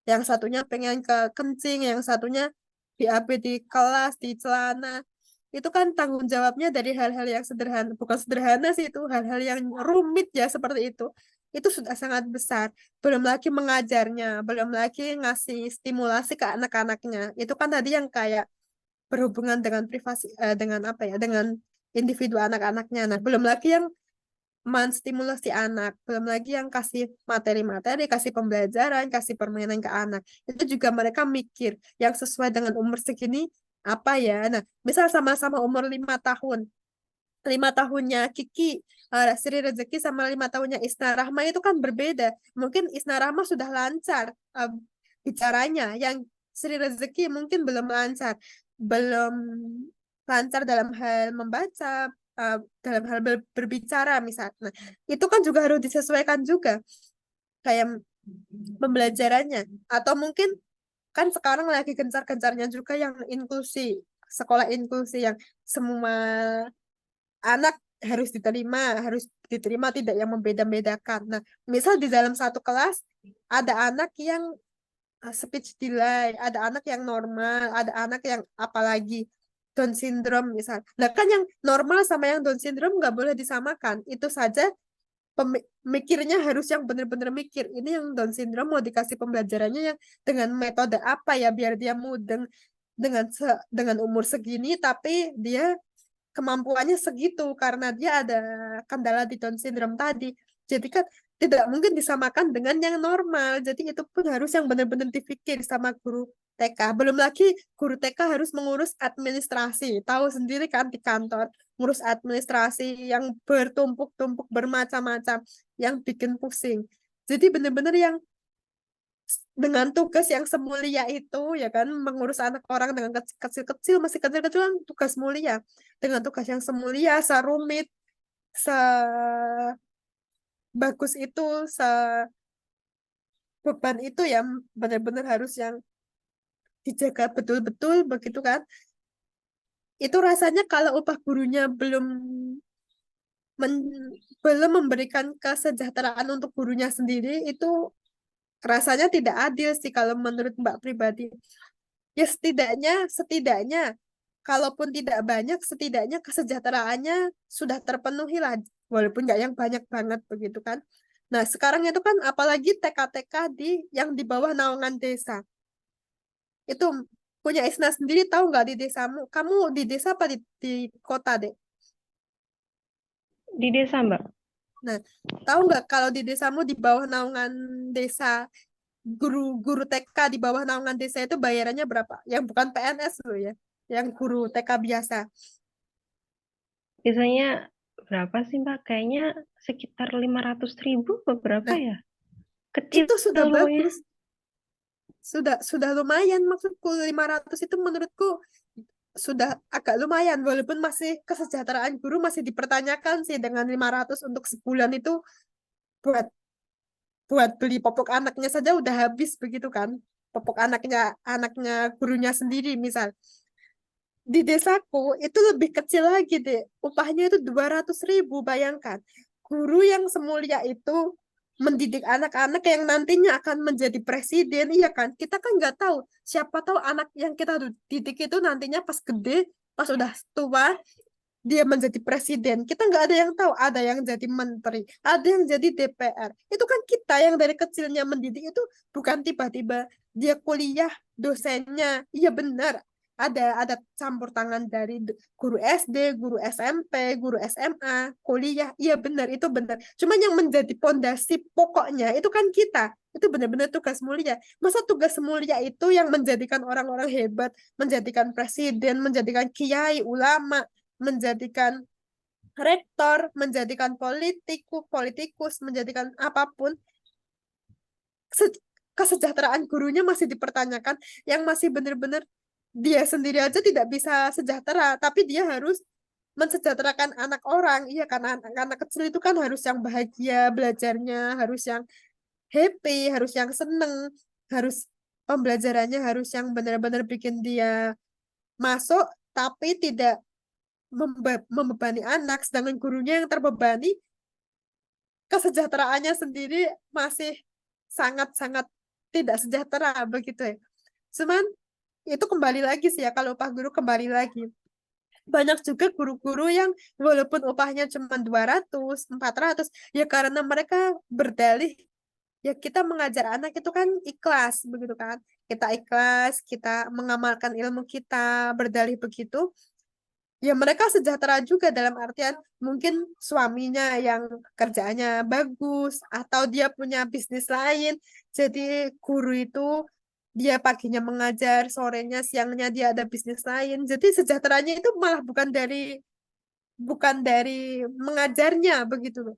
yang satunya pengen ke kencing, yang satunya BAB di kelas, di celana. Itu kan tanggung jawabnya dari hal-hal yang sederhana, bukan sederhana sih itu, hal-hal yang rumit ya seperti itu. Itu sudah sangat besar. Belum lagi mengajarnya, belum lagi ngasih stimulasi ke anak-anaknya. Itu kan tadi yang kayak berhubungan dengan privasi, dengan apa ya, dengan individu anak-anaknya. Nah, belum lagi yang menstimulasi anak, belum lagi yang kasih materi-materi, kasih pembelajaran, kasih permainan ke anak. Itu juga mereka mikir yang sesuai dengan umur segini apa ya. Nah, misal sama-sama umur 5 tahun, 5 tahunnya Kiki, Sri Rezeki sama 5 tahunnya Isna Rahma itu kan berbeda. Mungkin Isna Rahma sudah lancar bicaranya, yang Sri Rezeki mungkin belum lancar, belum lancar dalam hal membaca, dalam hal berbicara misalnya. Nah, itu kan juga harus disesuaikan juga kayak pembelajarannya. Atau mungkin kan sekarang lagi gencar-gencarnya juga yang inklusi, sekolah inklusi yang semua anak harus diterima tidak yang membeda-bedakan. Nah, misal di dalam satu kelas ada anak yang speech delay, ada anak yang normal, ada anak yang apalagi Down syndrome misal. Nah, kan yang normal sama yang Down syndrome nggak boleh disamakan. Itu saja mikirnya harus yang benar-benar mikir. Ini yang Down syndrome mau dikasih pembelajarannya yang dengan metode apa ya biar dia mudeng dengan umur segini tapi dia kemampuannya segitu karena dia ada kendala di Down syndrome tadi. Jadi kan tidak mungkin disamakan dengan yang normal. Jadi itu pun harus yang benar-benar dipikir sama guru TK. Belum lagi guru TK harus mengurus administrasi. Tahu sendiri kan di kantor, ngurus administrasi yang bertumpuk-tumpuk bermacam-macam, yang bikin pusing. Jadi benar-benar yang dengan tugas yang semulia itu, ya kan, mengurus anak orang dengan kecil-kecil, masih kecil-kecil kan tugas mulia. Dengan tugas yang semulia, serumit, sebagus itu, sebeban itu ya, benar-benar harus yang dijaga betul-betul begitu kan. Itu rasanya kalau upah gurunya belum memberikan kesejahteraan untuk gurunya sendiri, itu rasanya tidak adil sih kalau menurut Mbak pribadi. Ya setidaknya, kalaupun tidak banyak, setidaknya kesejahteraannya sudah terpenuhi lah, walaupun nggak yang banyak banget begitu kan. Nah, sekarang itu kan apalagi TK-TK yang di bawah naungan desa. Itu punya Isna sendiri, tahu nggak di desamu? Kamu di desa apa di kota, Dek? Di desa, Mbak. Nah, tahu nggak kalau di desamu di bawah naungan desa, guru TK di bawah naungan desa itu bayarannya berapa? Yang bukan PNS loh ya, yang guru TK biasa. Biasanya berapa sih, Mbak? Kayaknya sekitar 500.000 beberapa Nah, ya. Kecil itu sudah ilmunya. bagus. Sudah lumayan, maksudku 500 itu menurutku sudah agak lumayan, walaupun masih kesejahteraan guru masih dipertanyakan sih. Dengan 500 untuk sebulan itu buat buat beli popok anaknya saja udah habis begitu kan, popok anaknya gurunya sendiri misal. Di desaku itu lebih kecil lagi deh, upahnya itu 200.000. Bayangkan, guru yang semulia itu mendidik anak-anak yang nantinya akan menjadi presiden, iya kan? Kita kan nggak tahu, siapa tahu anak yang kita didik itu nantinya pas gede, pas udah tua, dia menjadi presiden. Kita nggak ada yang tahu, ada yang jadi menteri, ada yang jadi DPR. Itu kan kita yang dari kecilnya mendidik itu, bukan tiba-tiba dia kuliah, dosennya. Iya benar, ada campur tangan dari guru SD, guru SMP, guru SMA, kuliah. Iya benar, itu benar. Cuma yang menjadi pondasi pokoknya itu kan kita. Itu benar-benar tugas mulia. Masa tugas mulia itu yang menjadikan orang-orang hebat, menjadikan presiden, menjadikan kiai, ulama, menjadikan rektor, menjadikan politikus, menjadikan apapun, kesejahteraan gurunya masih dipertanyakan, yang masih benar-benar dia sendiri aja tidak bisa sejahtera, tapi dia harus mensejahterakan anak orang. Iya, karena anak-anak kecil itu kan harus yang bahagia belajarnya, harus yang happy, harus yang seneng, harus pembelajarannya harus yang benar-benar bikin dia masuk, tapi tidak membebani anak. Sedangkan gurunya yang terbebani, kesejahteraannya sendiri masih sangat-sangat tidak sejahtera begitu ya. Cuman itu kembali lagi sih ya, kalau upah guru kembali lagi. Banyak juga guru-guru yang walaupun upahnya cuma 200, 400, ya karena mereka berdalih, ya kita mengajar anak itu kan ikhlas begitu kan. Kita ikhlas, kita mengamalkan ilmu kita, berdalih begitu. Ya mereka sejahtera juga, dalam artian mungkin suaminya yang kerjaannya bagus atau dia punya bisnis lain. Jadi guru itu dia paginya mengajar, sorenya, siangnya dia ada bisnis lain. Jadi sejahteranya itu malah bukan dari mengajarnya begitu loh.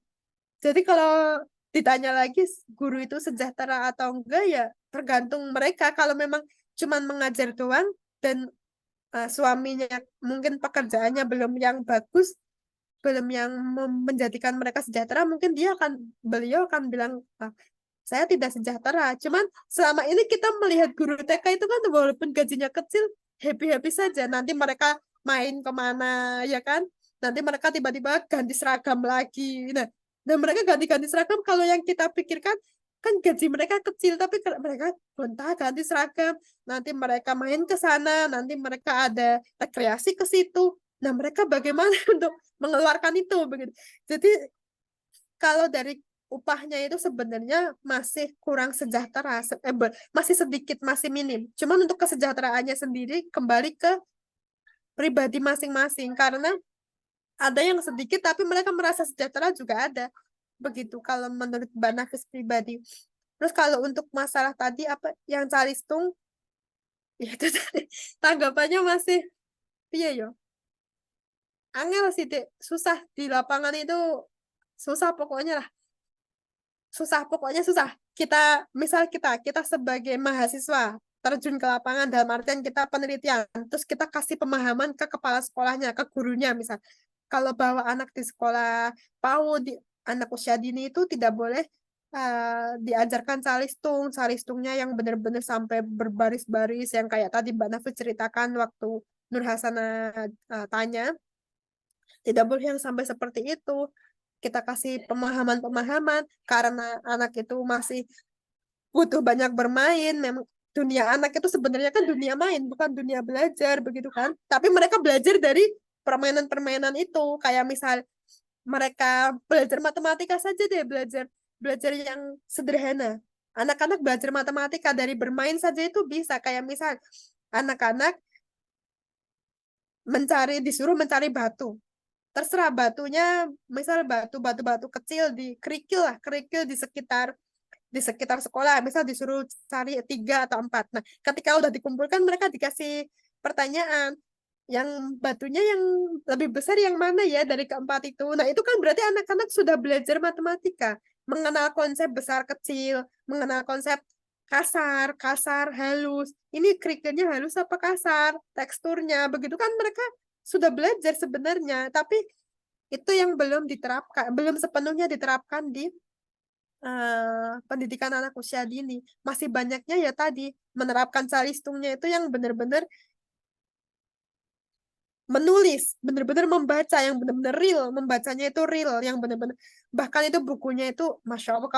Jadi kalau ditanya lagi guru itu sejahtera atau enggak, ya tergantung mereka. Kalau memang cuman mengajar doang dan suaminya mungkin pekerjaannya belum yang bagus, belum yang menjadikan mereka sejahtera, mungkin beliau akan bilang, "Ah, saya tidak sejahtera." Cuman selama ini kita melihat guru TK itu kan walaupun gajinya kecil, happy-happy saja. Nanti mereka main kemana, ya kan? Nanti mereka tiba-tiba ganti seragam lagi. Nah, dan mereka ganti-ganti seragam, kalau yang kita pikirkan, kan gaji mereka kecil, tapi kalau mereka gonta ganti seragam, nanti mereka main ke sana, nanti mereka ada rekreasi ke situ. Nah, mereka bagaimana untuk mengeluarkan itu begitu. Jadi kalau dari upahnya itu sebenarnya masih kurang sejahtera, masih sedikit, masih minim. Cuman untuk kesejahteraannya sendiri kembali ke pribadi masing-masing, karena ada yang sedikit tapi mereka merasa sejahtera juga ada. Begitu kalau menurut Mbak Nafis pribadi. Terus kalau untuk masalah tadi apa yang calistung, Ya itu tadi tanggapannya masih iya yo. Angel sih Dek, susah di lapangan itu susah pokoknya lah. Susah pokoknya susah. Kita sebagai mahasiswa terjun ke lapangan dalam artian kita penelitian, terus kita kasih pemahaman ke kepala sekolahnya, ke gurunya misal. Kalau bawa anak di sekolah PAUD, anak usia dini itu tidak boleh diajarkan salistung, salistungnya yang benar-benar sampai berbaris-baris yang kayak tadi Mbak Nafis ceritakan waktu Nur Hasana tanya, tidak boleh yang sampai seperti itu. Kita kasih pemahaman-pemahaman karena anak itu masih butuh banyak bermain. Memang dunia anak itu sebenarnya kan dunia main, bukan dunia belajar begitu kan. Tapi mereka belajar dari permainan-permainan itu. Kayak misal mereka belajar matematika saja deh, belajar belajar yang sederhana. Anak-anak belajar matematika dari bermain saja itu bisa. Kayak misal anak-anak disuruh mencari batu. Terserah batunya, misal batu-batu kecil di kerikil lah, kerikil di sekitar sekolah, misal disuruh cari 3 atau 4. Nah, ketika udah dikumpulkan, mereka dikasih pertanyaan, yang batunya yang lebih besar yang mana ya dari keempat itu. Nah, itu kan berarti anak-anak sudah belajar matematika, mengenal konsep besar kecil, mengenal konsep kasar, halus. Ini kerikilnya halus apa kasar, teksturnya, begitu kan mereka sudah belajar sebenarnya, tapi itu yang belum diterapkan, belum sepenuhnya diterapkan di pendidikan anak usia dini. Masih banyaknya ya tadi menerapkan salistungnya itu yang benar-benar menulis, benar-benar membaca yang benar-benar real, membacanya itu real, yang benar-benar bahkan itu bukunya itu Masya Allah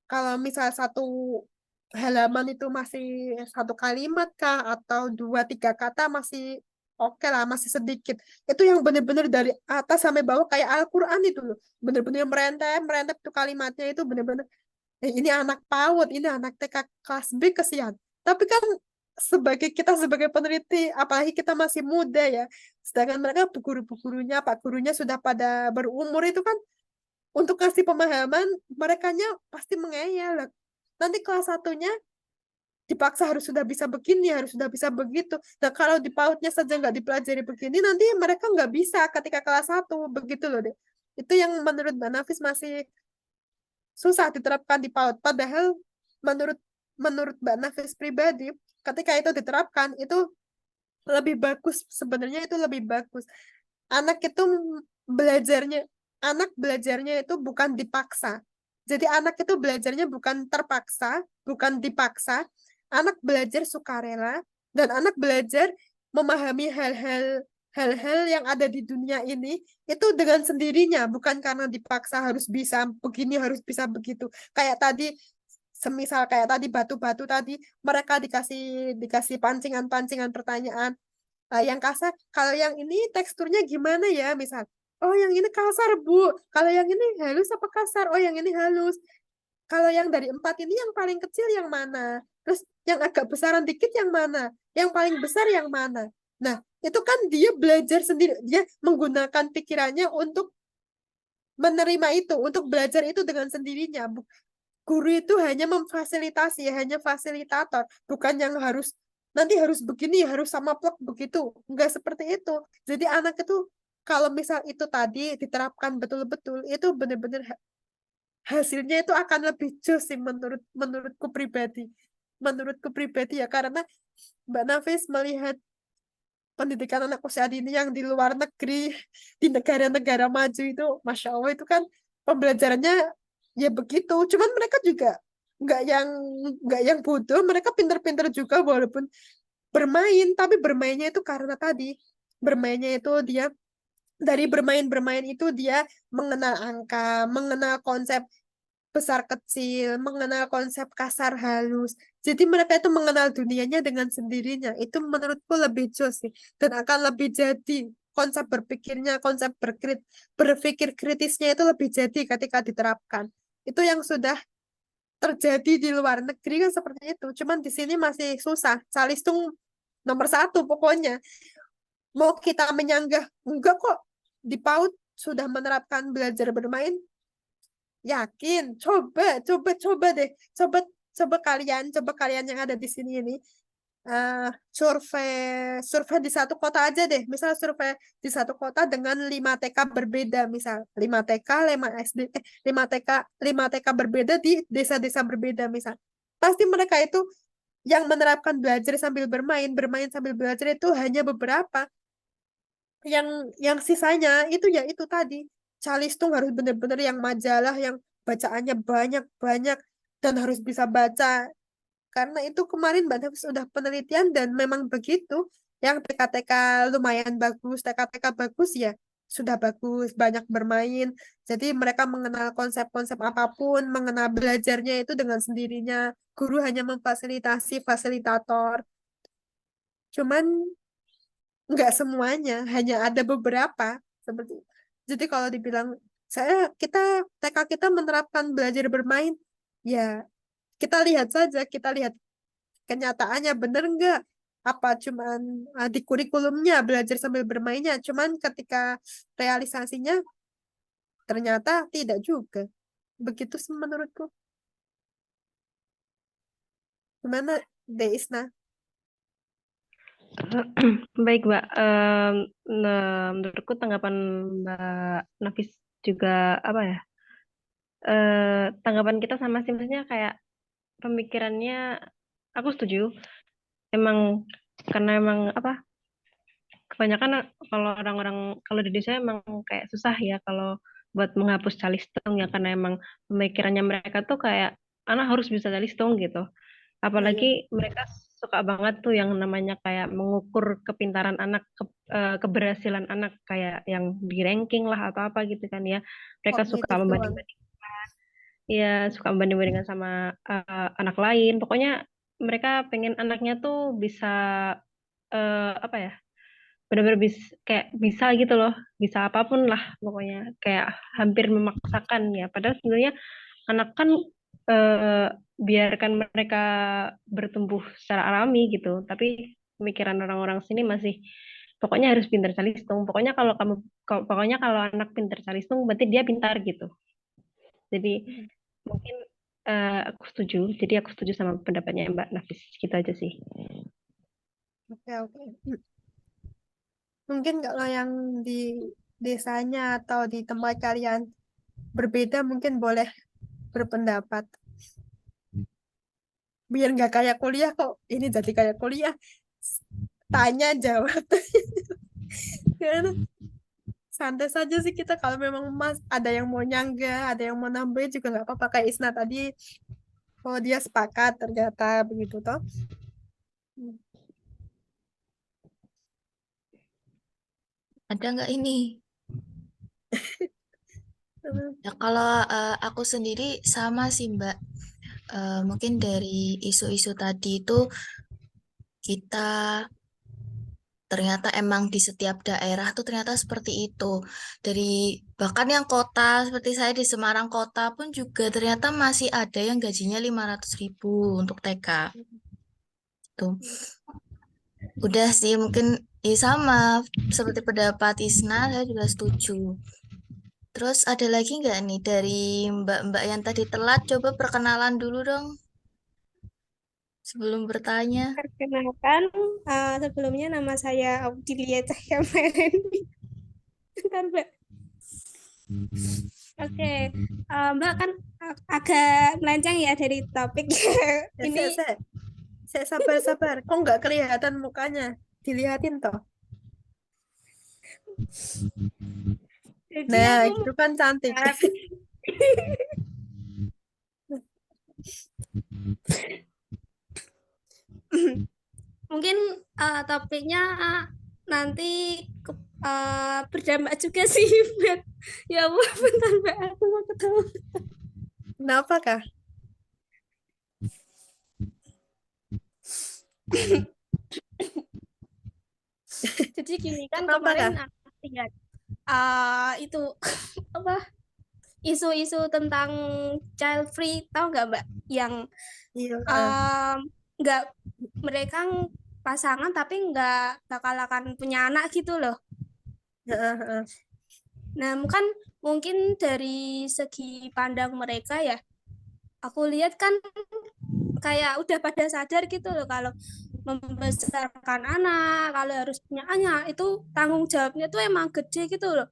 kalau misal satu halaman itu masih satu kalimat kah atau 2-3 kata masih oke lah, masih sedikit. Itu yang benar-benar dari atas sampai bawah kayak Al-Quran itu loh. Benar-benar merentep itu kalimatnya itu benar-benar ini anak PAUD, ini anak TK kelas B kesian. Tapi kan kita sebagai peneliti, apalagi kita masih muda ya. Sedangkan mereka guru-gurunya, Pak gurunya sudah pada berumur itu kan untuk kasih pemahaman, merekanya pasti mengeyel. Nanti kelas satunya dipaksa harus sudah bisa begini, harus sudah bisa begitu. Nah, kalau di PAUD-nya saja nggak dipelajari begini, nanti mereka nggak bisa ketika kelas 1, begitu loh deh. Itu yang menurut Mbak Nafis masih susah diterapkan di PAUD. Padahal menurut menurut Mbak Nafis pribadi, ketika itu diterapkan, itu lebih bagus. Sebenarnya itu lebih bagus. Anak itu belajarnya, anak belajarnya itu bukan dipaksa. Jadi anak itu belajarnya bukan terpaksa, bukan dipaksa. Anak belajar sukarela dan anak belajar memahami hal-hal yang ada di dunia ini itu dengan sendirinya, bukan karena dipaksa harus bisa begini, harus bisa begitu. Kayak tadi, semisal kayak tadi batu-batu tadi, mereka dikasih dikasih pancingan-pancingan pertanyaan. Yang kasar, kalau yang ini teksturnya gimana ya, misal. Oh, yang ini kasar, Bu. Kalau yang ini halus apa kasar? Oh, yang ini halus. Kalau yang dari 4 ini yang paling kecil yang mana? Terus yang agak besaran dikit yang mana? Yang paling besar yang mana? Nah, itu kan dia belajar sendiri. Dia menggunakan pikirannya untuk menerima itu, untuk belajar itu dengan sendirinya. Guru itu hanya memfasilitasi, hanya fasilitator, bukan yang nanti harus begini, harus sama plek begitu. Enggak seperti itu. Jadi anak itu kalau misal itu tadi diterapkan betul-betul, itu benar-benar hasilnya itu akan lebih jos sih menurutku pribadi. Menurutku pribadi ya, karena Mbak Nafis melihat pendidikan anak usia dini yang di luar negeri, di negara-negara maju itu, Masya Allah itu kan pembelajarannya ya begitu. Cuman mereka juga nggak yang nggak yang bodoh, mereka pinter-pinter juga walaupun bermain, tapi bermainnya itu karena tadi bermainnya itu dia dari bermain-bermain itu dia mengenal angka, mengenal konsep besar kecil, mengenal konsep kasar halus. Jadi mereka itu mengenal dunianya dengan sendirinya. Itu menurutku lebih jos sih. Dan akan lebih jadi konsep berpikirnya, konsep berpikir kritisnya itu lebih jadi ketika diterapkan. Itu yang sudah terjadi di luar negeri kan seperti itu. Cuman di sini masih susah. Calistung nomor 1 pokoknya. Mau kita menyanggah, enggak kok. Di PAUD sudah menerapkan belajar bermain. Yakin, coba deh, coba kalian yang ada di sini ini survei survei di satu kota aja deh. Misal survei di satu kota dengan 5 TK berbeda, misal 5 TK, 5 SD, 5 TK, 5 TK berbeda di desa-desa berbeda misal. Pasti mereka itu yang menerapkan belajar sambil bermain, bermain sambil belajar itu hanya beberapa. Yang sisanya itu ya itu tadi. Calistung harus benar-benar yang majalah yang bacaannya banyak-banyak dan harus bisa baca. Karena itu kemarin Mbak Nafis sudah penelitian dan memang begitu. Yang TK-TK lumayan bagus, TK-TK bagus ya sudah bagus, banyak bermain. Jadi mereka mengenal konsep-konsep apapun, mengenal belajarnya itu dengan sendirinya. Guru hanya memfasilitasi fasilitator. Cuman nggak semuanya, hanya ada beberapa seperti itu. Jadi kalau dibilang kita TK kita menerapkan belajar bermain, ya kita lihat saja, kita lihat kenyataannya bener nggak? Apa cuman di kurikulumnya belajar sambil bermainnya, cuman ketika realisasinya ternyata tidak juga. Begitu sih menurutku. Gimana, Deisna? Baik, Mbak. Menurutku tanggapan Mbak Nafis juga apa ya? Tanggapan kita sama sih, maksudnya kayak pemikirannya aku setuju. Emang karena emang apa? Kebanyakan kalau orang-orang kalau di desa emang kayak susah ya kalau buat menghapus calistung ya karena emang pemikirannya mereka tuh kayak anak harus bisa calistung gitu. Nah, ya. Apalagi mereka suka banget tuh yang namanya kayak mengukur kepintaran anak, keberhasilan anak kayak yang di ranking lah atau apa gitu kan ya. Mereka suka Kognitif doang. ya suka membanding-bandingkan sama anak lain. Pokoknya mereka pengen anaknya tuh bisa apa ya? Benar-benar kayak bisa gitu loh, bisa apapun lah pokoknya kayak hampir memaksakan ya. Padahal sebenarnya anak kan eh, biarkan mereka bertumbuh secara alami gitu. Tapi pemikiran orang-orang sini masih pokoknya harus pintar calistung. Pokoknya kalau anak pintar calistung berarti dia pintar gitu. Jadi mungkin aku setuju. Jadi aku setuju sama pendapatnya Mbak Nafis. Gitu aja sih. Oke, oke. Mungkin kalau yang di desanya atau di tempat kalian berbeda, mungkin boleh berpendapat. Biar nggak kayak kuliah kok. Ini jadi kayak kuliah. Tanya, jawab. Karena santai saja sih kita kalau memang Mas ada yang mau nyanggah, ada yang mau nambahin juga nggak apa-apa. Kayak Isna tadi, oh dia sepakat ternyata begitu toh. Ada nggak ini? Ya, kalau aku sendiri sama sih Mbak. Mungkin dari isu-isu tadi itu kita ternyata emang di setiap daerah tuh ternyata seperti itu. Dari bahkan yang kota seperti saya di Semarang kota pun juga ternyata masih ada yang gajinya 500.000 untuk TK. Tuh. Udah sih mungkin sama seperti pendapat Isna saya juga setuju. Terus ada lagi nggak nih dari mbak-mbak yang tadi telat? Coba perkenalan dulu dong sebelum bertanya. Perkenalkan, sebelumnya nama saya Audilia Cahya Meleni. Bentar, Mbak. Oke, Mbak kan agak melenceng ya dari topik. Ya, Ini saya sabar-sabar. Kok nggak kelihatan mukanya? Dilihatin toh. jadi Nah, aku itu kan cantik. mungkin topiknya nanti berdampak juga sih buat ya Allah bentar Mbak aku mau ketawa. Kenapa kah? Jadi gini kan Kenapa kemarin kah? aku lihat itu apa isu-isu tentang child free tahu nggak Mbak yang Iya. nggak mereka pasangan tapi nggak bakal akan punya anak gitu loh. Nah, kan mungkin dari segi pandang mereka ya, aku lihat kan kayak udah pada sadar gitu loh kalau membesarkan anak, kalau harus punya anak, itu tanggung jawabnya tuh emang gede gitu loh.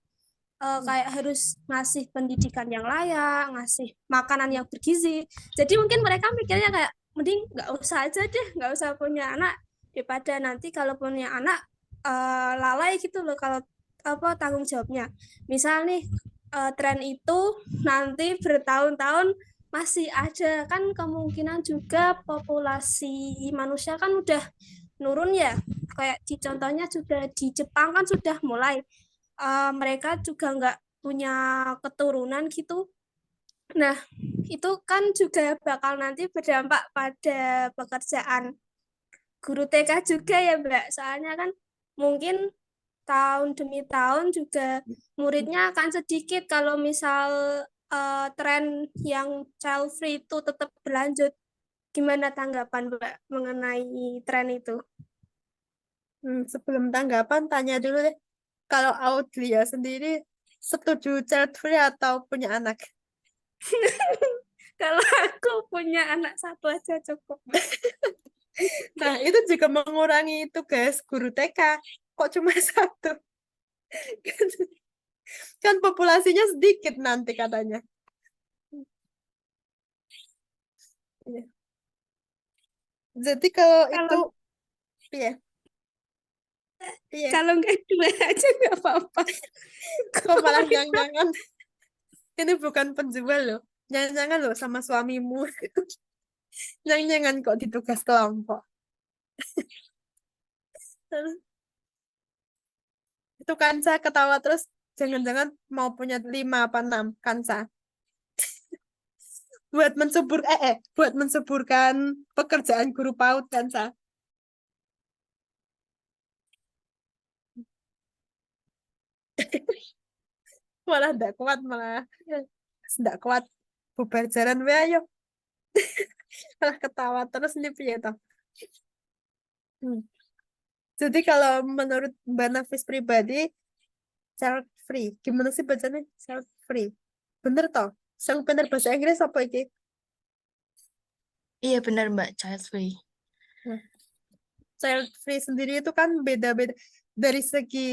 Kayak harus ngasih pendidikan yang layak, ngasih makanan yang bergizi. Jadi mungkin mereka mikirnya kayak mending nggak usah aja deh, nggak usah punya anak daripada nanti kalau punya anak lalai gitu loh kalau apa tanggung jawabnya. Misal nih tren itu nanti bertahun-tahun masih ada kan kemungkinan juga populasi manusia kan udah nurun ya. Kayak di contohnya juga di Jepang kan sudah mulai mereka juga nggak punya keturunan gitu. Nah, itu kan juga bakal nanti berdampak pada pekerjaan guru TK juga ya, Mbak. Soalnya kan mungkin tahun demi tahun juga muridnya akan sedikit kalau misal tren yang child free itu tetap berlanjut. Gimana tanggapan Mbak mengenai tren itu? Sebelum tanggapan, tanya dulu deh. Kalau Audlia sendiri setuju child free atau punya anak? Kalau aku punya anak satu aja cukup, Mbak. Nah, itu juga mengurangi tugas guru TK. Kok cuma satu? Kan populasinya sedikit nanti katanya. Iya. Jadi kalau itu, Kalau iya, iya. kalau nggak dua aja nggak apa-apa. Kok malah jangan-jangan ini bukan penjual loh. Jangan-jangan loh sama suamimu. Jangan-jangan kok di tugas kelompok. Itu Kansa ketawa terus. Jangan-jangan mau punya 5 apa 6 Kansa. Buat mensuburkan pekerjaan guru PAUD Kansa. Malah tidak kuat, malah tidak kuat. Bubar jalan we ayo. Malah ketawa terus nih piye toh. Hmm. Jadi kalau menurut Mbak Nafis pribadi, child free. Gimana sih bacanya child free? Bener toh? Yang bener bahasa Inggris apa iki? Iya benar Mbak, child free. Nah, child free sendiri itu kan beda-beda dari segi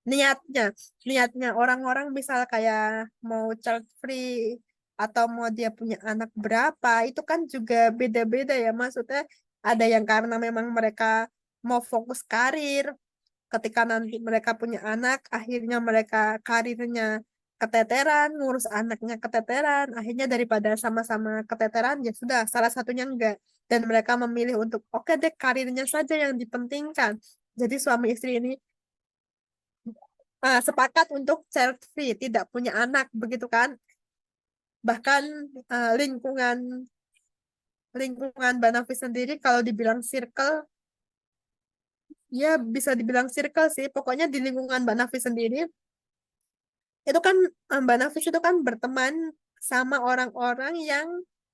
niatnya orang-orang misal kayak mau child free atau mau dia punya anak berapa itu kan juga beda-beda ya, maksudnya ada yang karena memang mereka mau fokus karir, ketika nanti mereka punya anak akhirnya mereka karirnya keteteran, ngurus anaknya keteteran, akhirnya daripada sama-sama keteteran ya sudah salah satunya enggak, dan mereka memilih untuk oke deh karirnya saja yang dipentingkan, jadi suami istri ini sepakat untuk child free, tidak punya anak, begitu kan? Bahkan lingkungan lingkungan Mbak Nafis sendiri kalau dibilang circle, ya bisa dibilang circle sih. Pokoknya di lingkungan Mbak Nafis sendiri, itu kan Mbak Nafis itu kan berteman sama orang-orang yang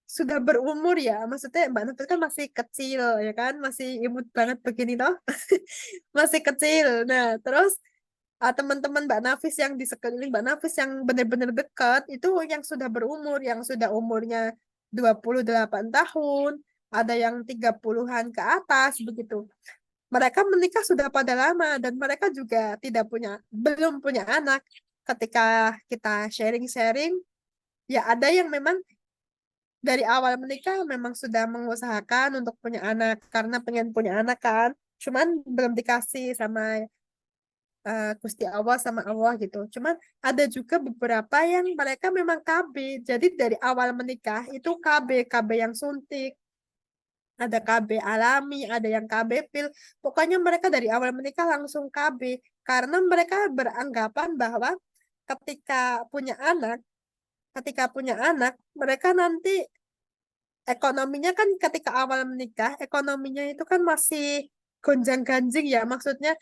sudah berumur ya. Maksudnya Mbak Nafis kan masih kecil ya kan, masih imut banget begini toh. Masih kecil. Nah, terus teman-teman Mbak Nafis yang di sekeliling Mbak Nafis yang benar-benar dekat itu yang sudah berumur, yang sudah umurnya 28 tahun, ada yang 30-an ke atas begitu. Mereka menikah sudah pada lama dan mereka juga belum punya anak. Ketika kita sharing-sharing, ya ada yang memang dari awal menikah memang sudah mengusahakan untuk punya anak karena pengen punya anak kan. Cuman belum dikasih sama Gusti Allah sama Allah gitu. Cuman ada juga beberapa yang mereka memang KB. Jadi dari awal menikah itu KB yang suntik, ada KB alami, ada yang KB pil. Pokoknya mereka dari awal menikah langsung KB karena mereka beranggapan bahwa ketika punya anak, ketika punya anak, mereka nanti ekonominya kan ketika awal menikah, ekonominya itu kan masih gonjang-ganjing ya, maksudnya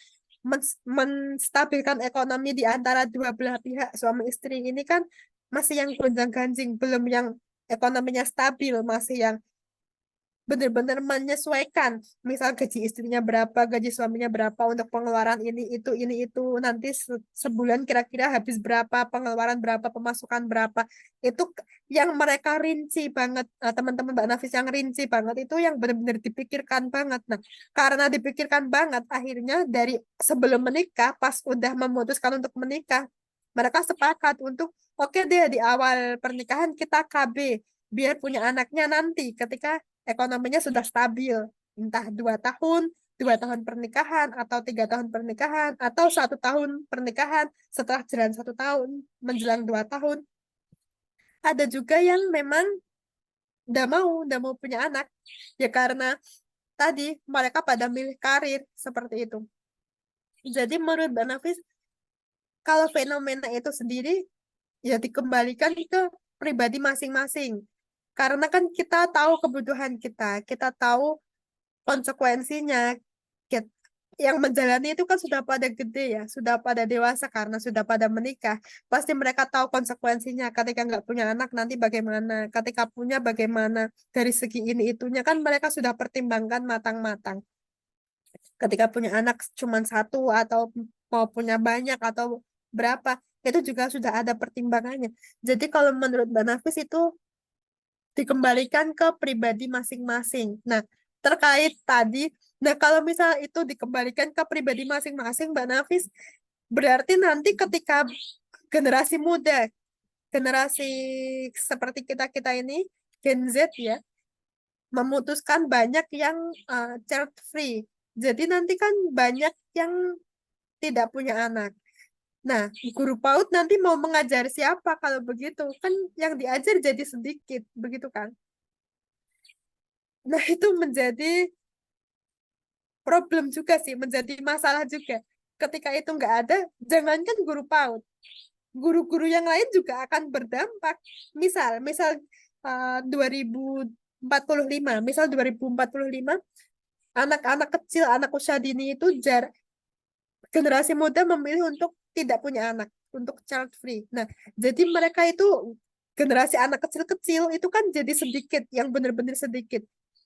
menstabilkan ekonomi di antara dua belah pihak suami istri ini kan masih yang gonjang-ganjing, belum yang ekonominya stabil, masih yang benar-benar menyesuaikan. Misal gaji istrinya berapa, gaji suaminya berapa untuk pengeluaran ini itu. Nanti sebulan kira-kira habis berapa, pengeluaran berapa, pemasukan berapa. Itu yang mereka rinci banget. Nah, teman-teman Mbak Nafis yang rinci banget itu yang benar-benar dipikirkan banget. Nah, karena dipikirkan banget, akhirnya dari sebelum menikah, pas udah memutuskan untuk menikah, mereka sepakat untuk oke deh di awal pernikahan kita KB biar punya anaknya nanti ketika ekonominya sudah stabil, entah 2 tahun, 2 tahun pernikahan, atau 3 tahun pernikahan, atau 1 tahun pernikahan setelah jalan 1 tahun menjelang 2 tahun. Ada juga yang memang udah mau punya anak, ya karena tadi mereka pada milih karir seperti itu. Jadi menurut Mbak Nafis, kalau fenomena itu sendiri ya dikembalikan ke pribadi masing-masing. Karena kan kita tahu kebutuhan kita tahu konsekuensinya. Kit- Yang menjalani itu kan sudah pada gede ya, sudah pada dewasa karena sudah pada menikah. Pasti mereka tahu konsekuensinya ketika nggak punya anak nanti bagaimana, ketika punya bagaimana. Dari segi ini itunya kan mereka sudah pertimbangkan matang-matang. Ketika punya anak cuma satu atau mau punya banyak atau berapa, itu juga sudah ada pertimbangannya. Jadi kalau menurut Mbak Nafis itu dikembalikan ke pribadi masing-masing. Nah, terkait tadi, nah kalau misal itu dikembalikan ke pribadi masing-masing, Mbak Nafis, berarti nanti ketika generasi muda, generasi seperti kita-kita ini, Gen Z ya, memutuskan banyak yang child free. Jadi nanti kan banyak yang tidak punya anak. Nah, guru PAUD nanti mau mengajar siapa kalau begitu? Kan yang diajar jadi sedikit, begitu kan? Nah, itu menjadi problem juga sih, menjadi masalah juga. Ketika itu nggak ada, jangankan guru PAUD, guru-guru yang lain juga akan berdampak. Misal 2045, misal 2045, anak-anak kecil, anak usia dini itu generasi muda memilih untuk tidak punya anak, untuk child free. Nah, jadi mereka itu generasi anak kecil-kecil itu kan jadi sedikit, yang benar-benar sedikit.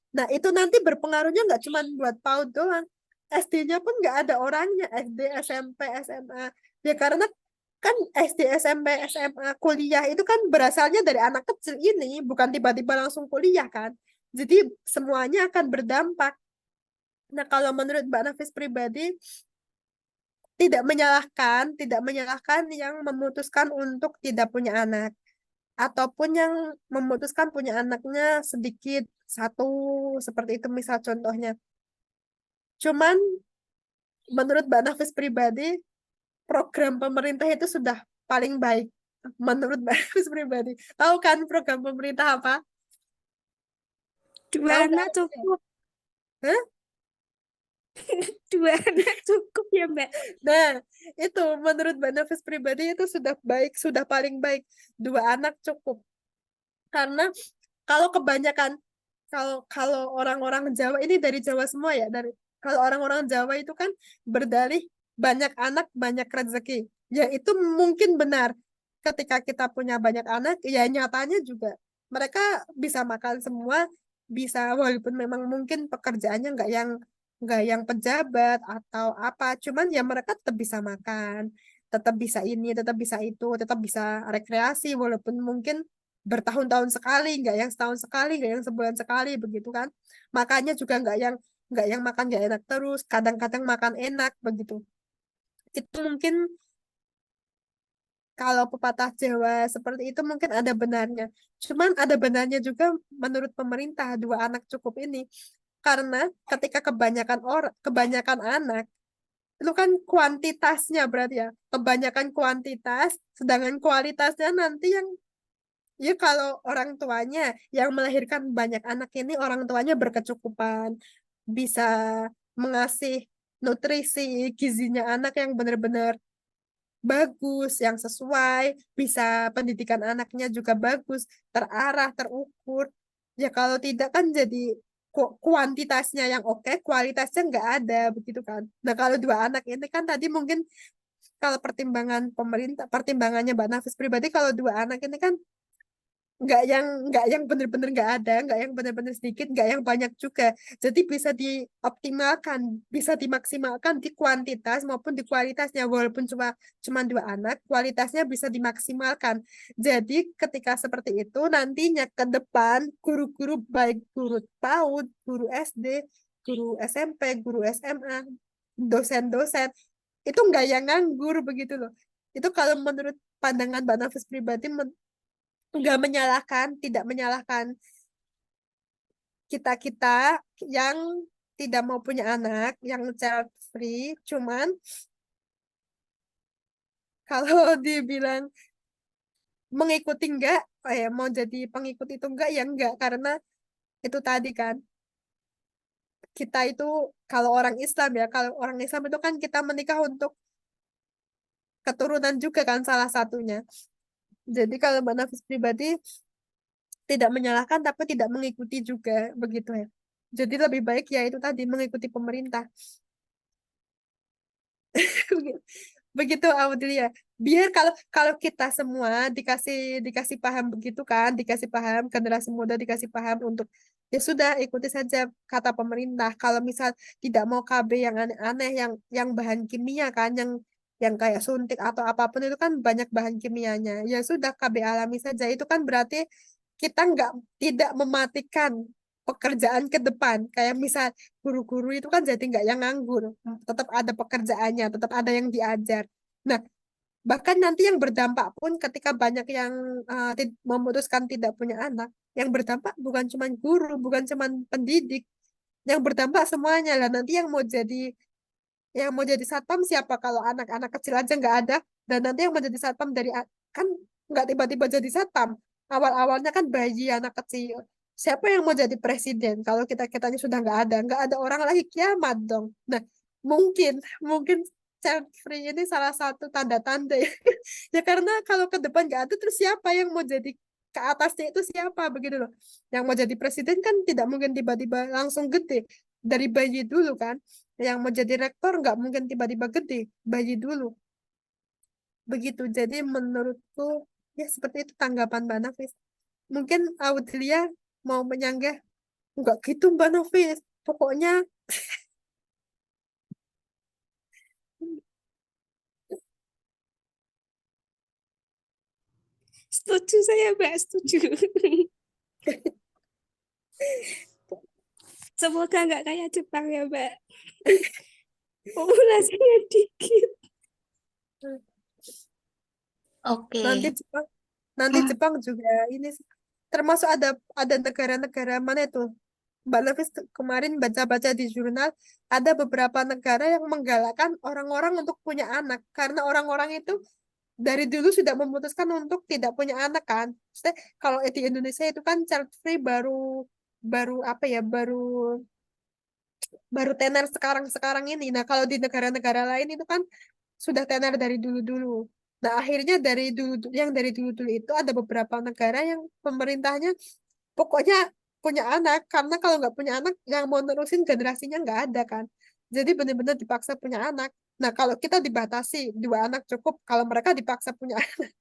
Nah, itu nanti berpengaruhnya nggak cuma buat PAUD doang. SD-nya pun nggak ada orangnya, SD, SMP, SMA. Ya karena kan SD, SMP, SMA, kuliah itu kan berasalnya dari anak kecil ini, bukan tiba-tiba langsung kuliah kan. Jadi semuanya akan berdampak. Nah, kalau menurut Mbak Nafis pribadi, tidak menyalahkan yang memutuskan untuk tidak punya anak ataupun yang memutuskan punya anaknya sedikit satu seperti itu misal contohnya. Cuman menurut Mbak Nafis pribadi program pemerintah itu sudah paling baik menurut Mbak Nafis pribadi. Tahu kan program pemerintah apa? Dua Tahu anak nggak? cukup, Hah? 2 anak cukup ya Mbak. Nah, itu menurut Mbak Nafis pribadi itu sudah baik, sudah paling baik. 2 anak cukup. Karena kalau kebanyakan kalau kalau orang-orang Jawa ini dari Jawa semua ya kalau orang-orang Jawa itu kan berdalih banyak anak banyak rezeki, ya itu mungkin benar. Ketika kita punya banyak anak ya nyatanya juga mereka bisa makan semua, bisa walaupun memang mungkin pekerjaannya nggak yang pejabat atau apa, cuman ya mereka tetap bisa makan, tetap bisa ini, tetap bisa itu, tetap bisa rekreasi walaupun mungkin bertahun-tahun sekali, nggak yang setahun sekali, nggak yang sebulan sekali, begitu kan? Makannya juga nggak yang makan nggak enak terus, kadang-kadang makan enak begitu. Itu mungkin kalau pepatah Jawa seperti itu mungkin ada benarnya. Cuman ada benarnya juga menurut pemerintah 2 anak cukup ini. Karena ketika kebanyakan anak, itu kan kuantitasnya berarti ya. Kebanyakan kuantitas, sedangkan kualitasnya nanti yang ya kalau orang tuanya yang melahirkan banyak anak ini orang tuanya berkecukupan, bisa mengasih nutrisi gizinya anak yang benar-benar bagus, yang sesuai, bisa pendidikan anaknya juga bagus, terarah, terukur. Ya kalau tidak kan jadi kuantitasnya yang oke, kualitasnya nggak ada begitu kan. Nah kalau 2 anak ini kan tadi mungkin kalau pertimbangan pemerintah, pertimbangannya Mbak Nafis pribadi kalau 2 anak ini kan nggak yang bener-bener nggak ada, nggak yang bener-bener sedikit, nggak yang banyak juga. Jadi bisa dioptimalkan, bisa dimaksimalkan di kuantitas maupun di kualitasnya. Walaupun cuma 2 anak, kualitasnya bisa dimaksimalkan. Jadi ketika seperti itu nantinya ke depan guru-guru baik guru PAUD, guru SD, guru SMP, guru SMA, dosen-dosen itu nggak yang nganggur begitu loh. Itu kalau menurut pandangan Mbak Nafis pribadi nggak menyalahkan, tidak menyalahkan kita-kita yang tidak mau punya anak, yang child free, cuman kalau dibilang mengikuti enggak, mau jadi pengikut itu enggak, ya enggak, karena itu tadi kan, kita itu kalau orang Islam ya, kalau orang Islam itu kan kita menikah untuk keturunan juga kan salah satunya. Jadi kalau Mbak Nafis pribadi tidak menyalahkan tapi tidak mengikuti juga begitu ya. Jadi lebih baik ya itu tadi mengikuti pemerintah. Begitu Audelia. Biar kalau kalau kita semua dikasih dikasih paham begitu kan, dikasih paham generasi muda dikasih paham untuk ya sudah ikuti saja kata pemerintah. Kalau misal tidak mau KB yang aneh-aneh yang bahan kimia kan, yang kayak suntik atau apapun itu kan banyak bahan kimianya. Ya sudah KB alami saja. Itu kan berarti kita nggak tidak mematikan pekerjaan ke depan. Kayak misal guru-guru itu kan jadi nggak yang nganggur, tetap ada pekerjaannya, tetap ada yang diajar. Nah, bahkan nanti yang berdampak pun ketika banyak yang memutuskan tidak punya anak, yang berdampak bukan cuma guru, bukan cuma pendidik, yang berdampak semuanya lah. Nanti yang mau jadi satpam siapa kalau anak-anak kecil aja nggak ada, dan nanti yang mau jadi satpam kan nggak tiba-tiba jadi satpam. Awal-awalnya kan bayi anak kecil. Siapa yang mau jadi presiden kalau kita-kitanya sudah nggak ada orang lagi kiamat dong. Nah, mungkin mungkin child free ini salah satu tanda-tanda ya. Ya karena kalau ke depan nggak ada terus siapa yang mau jadi ke atasnya itu siapa begitu loh. Yang mau jadi presiden kan tidak mungkin tiba-tiba langsung gede dari bayi dulu kan. Yang mau jadi rektor nggak mungkin tiba-tiba gede, bayi dulu. Begitu. Jadi menurutku ya seperti itu tanggapan Mbak Nafis. Mungkin Audlia mau menyanggah, nggak gitu Mbak Nafis. Pokoknya Setuju saya, Mbak, setuju. Semoga nggak kayak Jepang ya, Mbak. Populasinya dikit. Oke. nanti Jepang nanti Jepang juga ini sih. Termasuk ada negara-negara mana itu? Mbak Nafis kemarin baca-baca di jurnal ada beberapa negara yang menggalakkan orang-orang untuk punya anak karena orang-orang itu dari dulu sudah memutuskan untuk tidak punya anak kan. Maksudnya kalau di Indonesia itu kan child free baru baru apa ya baru tenar sekarang-sekarang ini. Nah, kalau di negara-negara lain itu kan sudah tenar dari dulu-dulu. Nah, akhirnya dari dulu-dulu itu ada beberapa negara yang pemerintahnya pokoknya punya anak karena kalau nggak punya anak yang mau nerusin generasinya nggak ada kan. Jadi benar-benar dipaksa punya anak. Nah, kalau kita dibatasi 2 anak cukup, kalau mereka dipaksa punya anak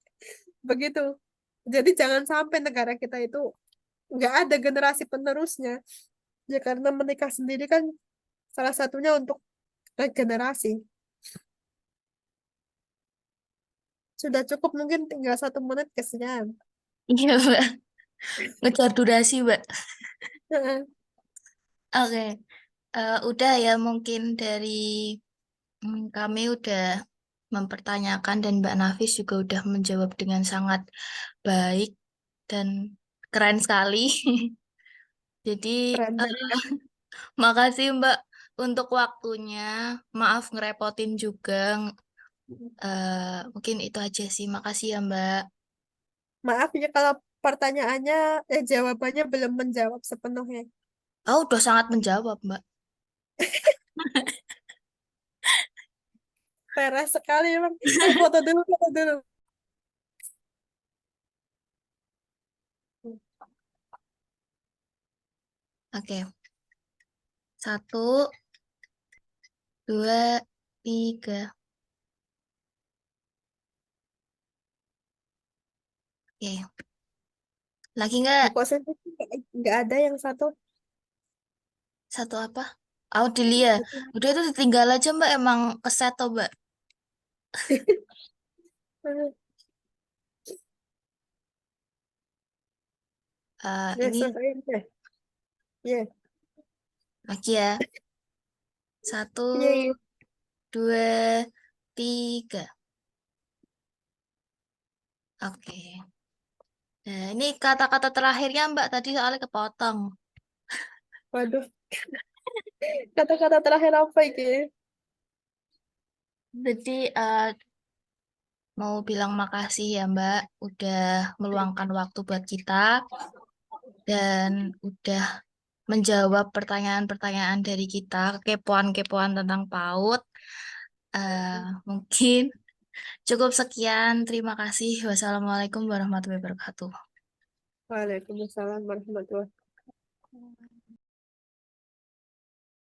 begitu. Jadi jangan sampai negara kita itu nggak ada generasi penerusnya. Ya karena menikah sendiri kan salah satunya untuk regenerasi. Sudah cukup mungkin tinggal 1 menit kesian. Iya, Mbak. Ngejar durasi, Mbak. Heeh. Oke. Udah ya mungkin dari kami udah mempertanyakan dan Mbak Nafis juga udah menjawab dengan sangat baik dan keren sekali. Jadi, Keren eh, banget. makasih Mbak untuk waktunya. Maaf ngerepotin juga. Mungkin itu aja sih. Makasih ya Mbak. Maaf ya kalau pertanyaannya jawabannya belum menjawab sepenuhnya. Oh, udah sangat menjawab Mbak. Parah sekali emang. Foto dulu, foto dulu. Oke. 1, 2, 3. Oke. Lagi nggak? Buku sensitif nggak ada yang satu. Satu apa? Audilia. Udah itu ditinggal aja Mbak. Emang keset toh Mbak. Ya, Ini selesai deh. Ya, lagi ya. Satu, iya, iya. dua, tiga. Oke. Nah, ini kata-kata terakhirnya Mbak tadi soalnya kepotong. Waduh, kata-kata terakhir apa ini? Jadi mau bilang makasih ya Mbak udah meluangkan waktu buat kita dan udah menjawab pertanyaan-pertanyaan dari kita, kepoan-kepoan tentang PAUD. Eh, mungkin cukup sekian. Terima kasih. Wassalamualaikum warahmatullahi wabarakatuh. Waalaikumsalam warahmatullahi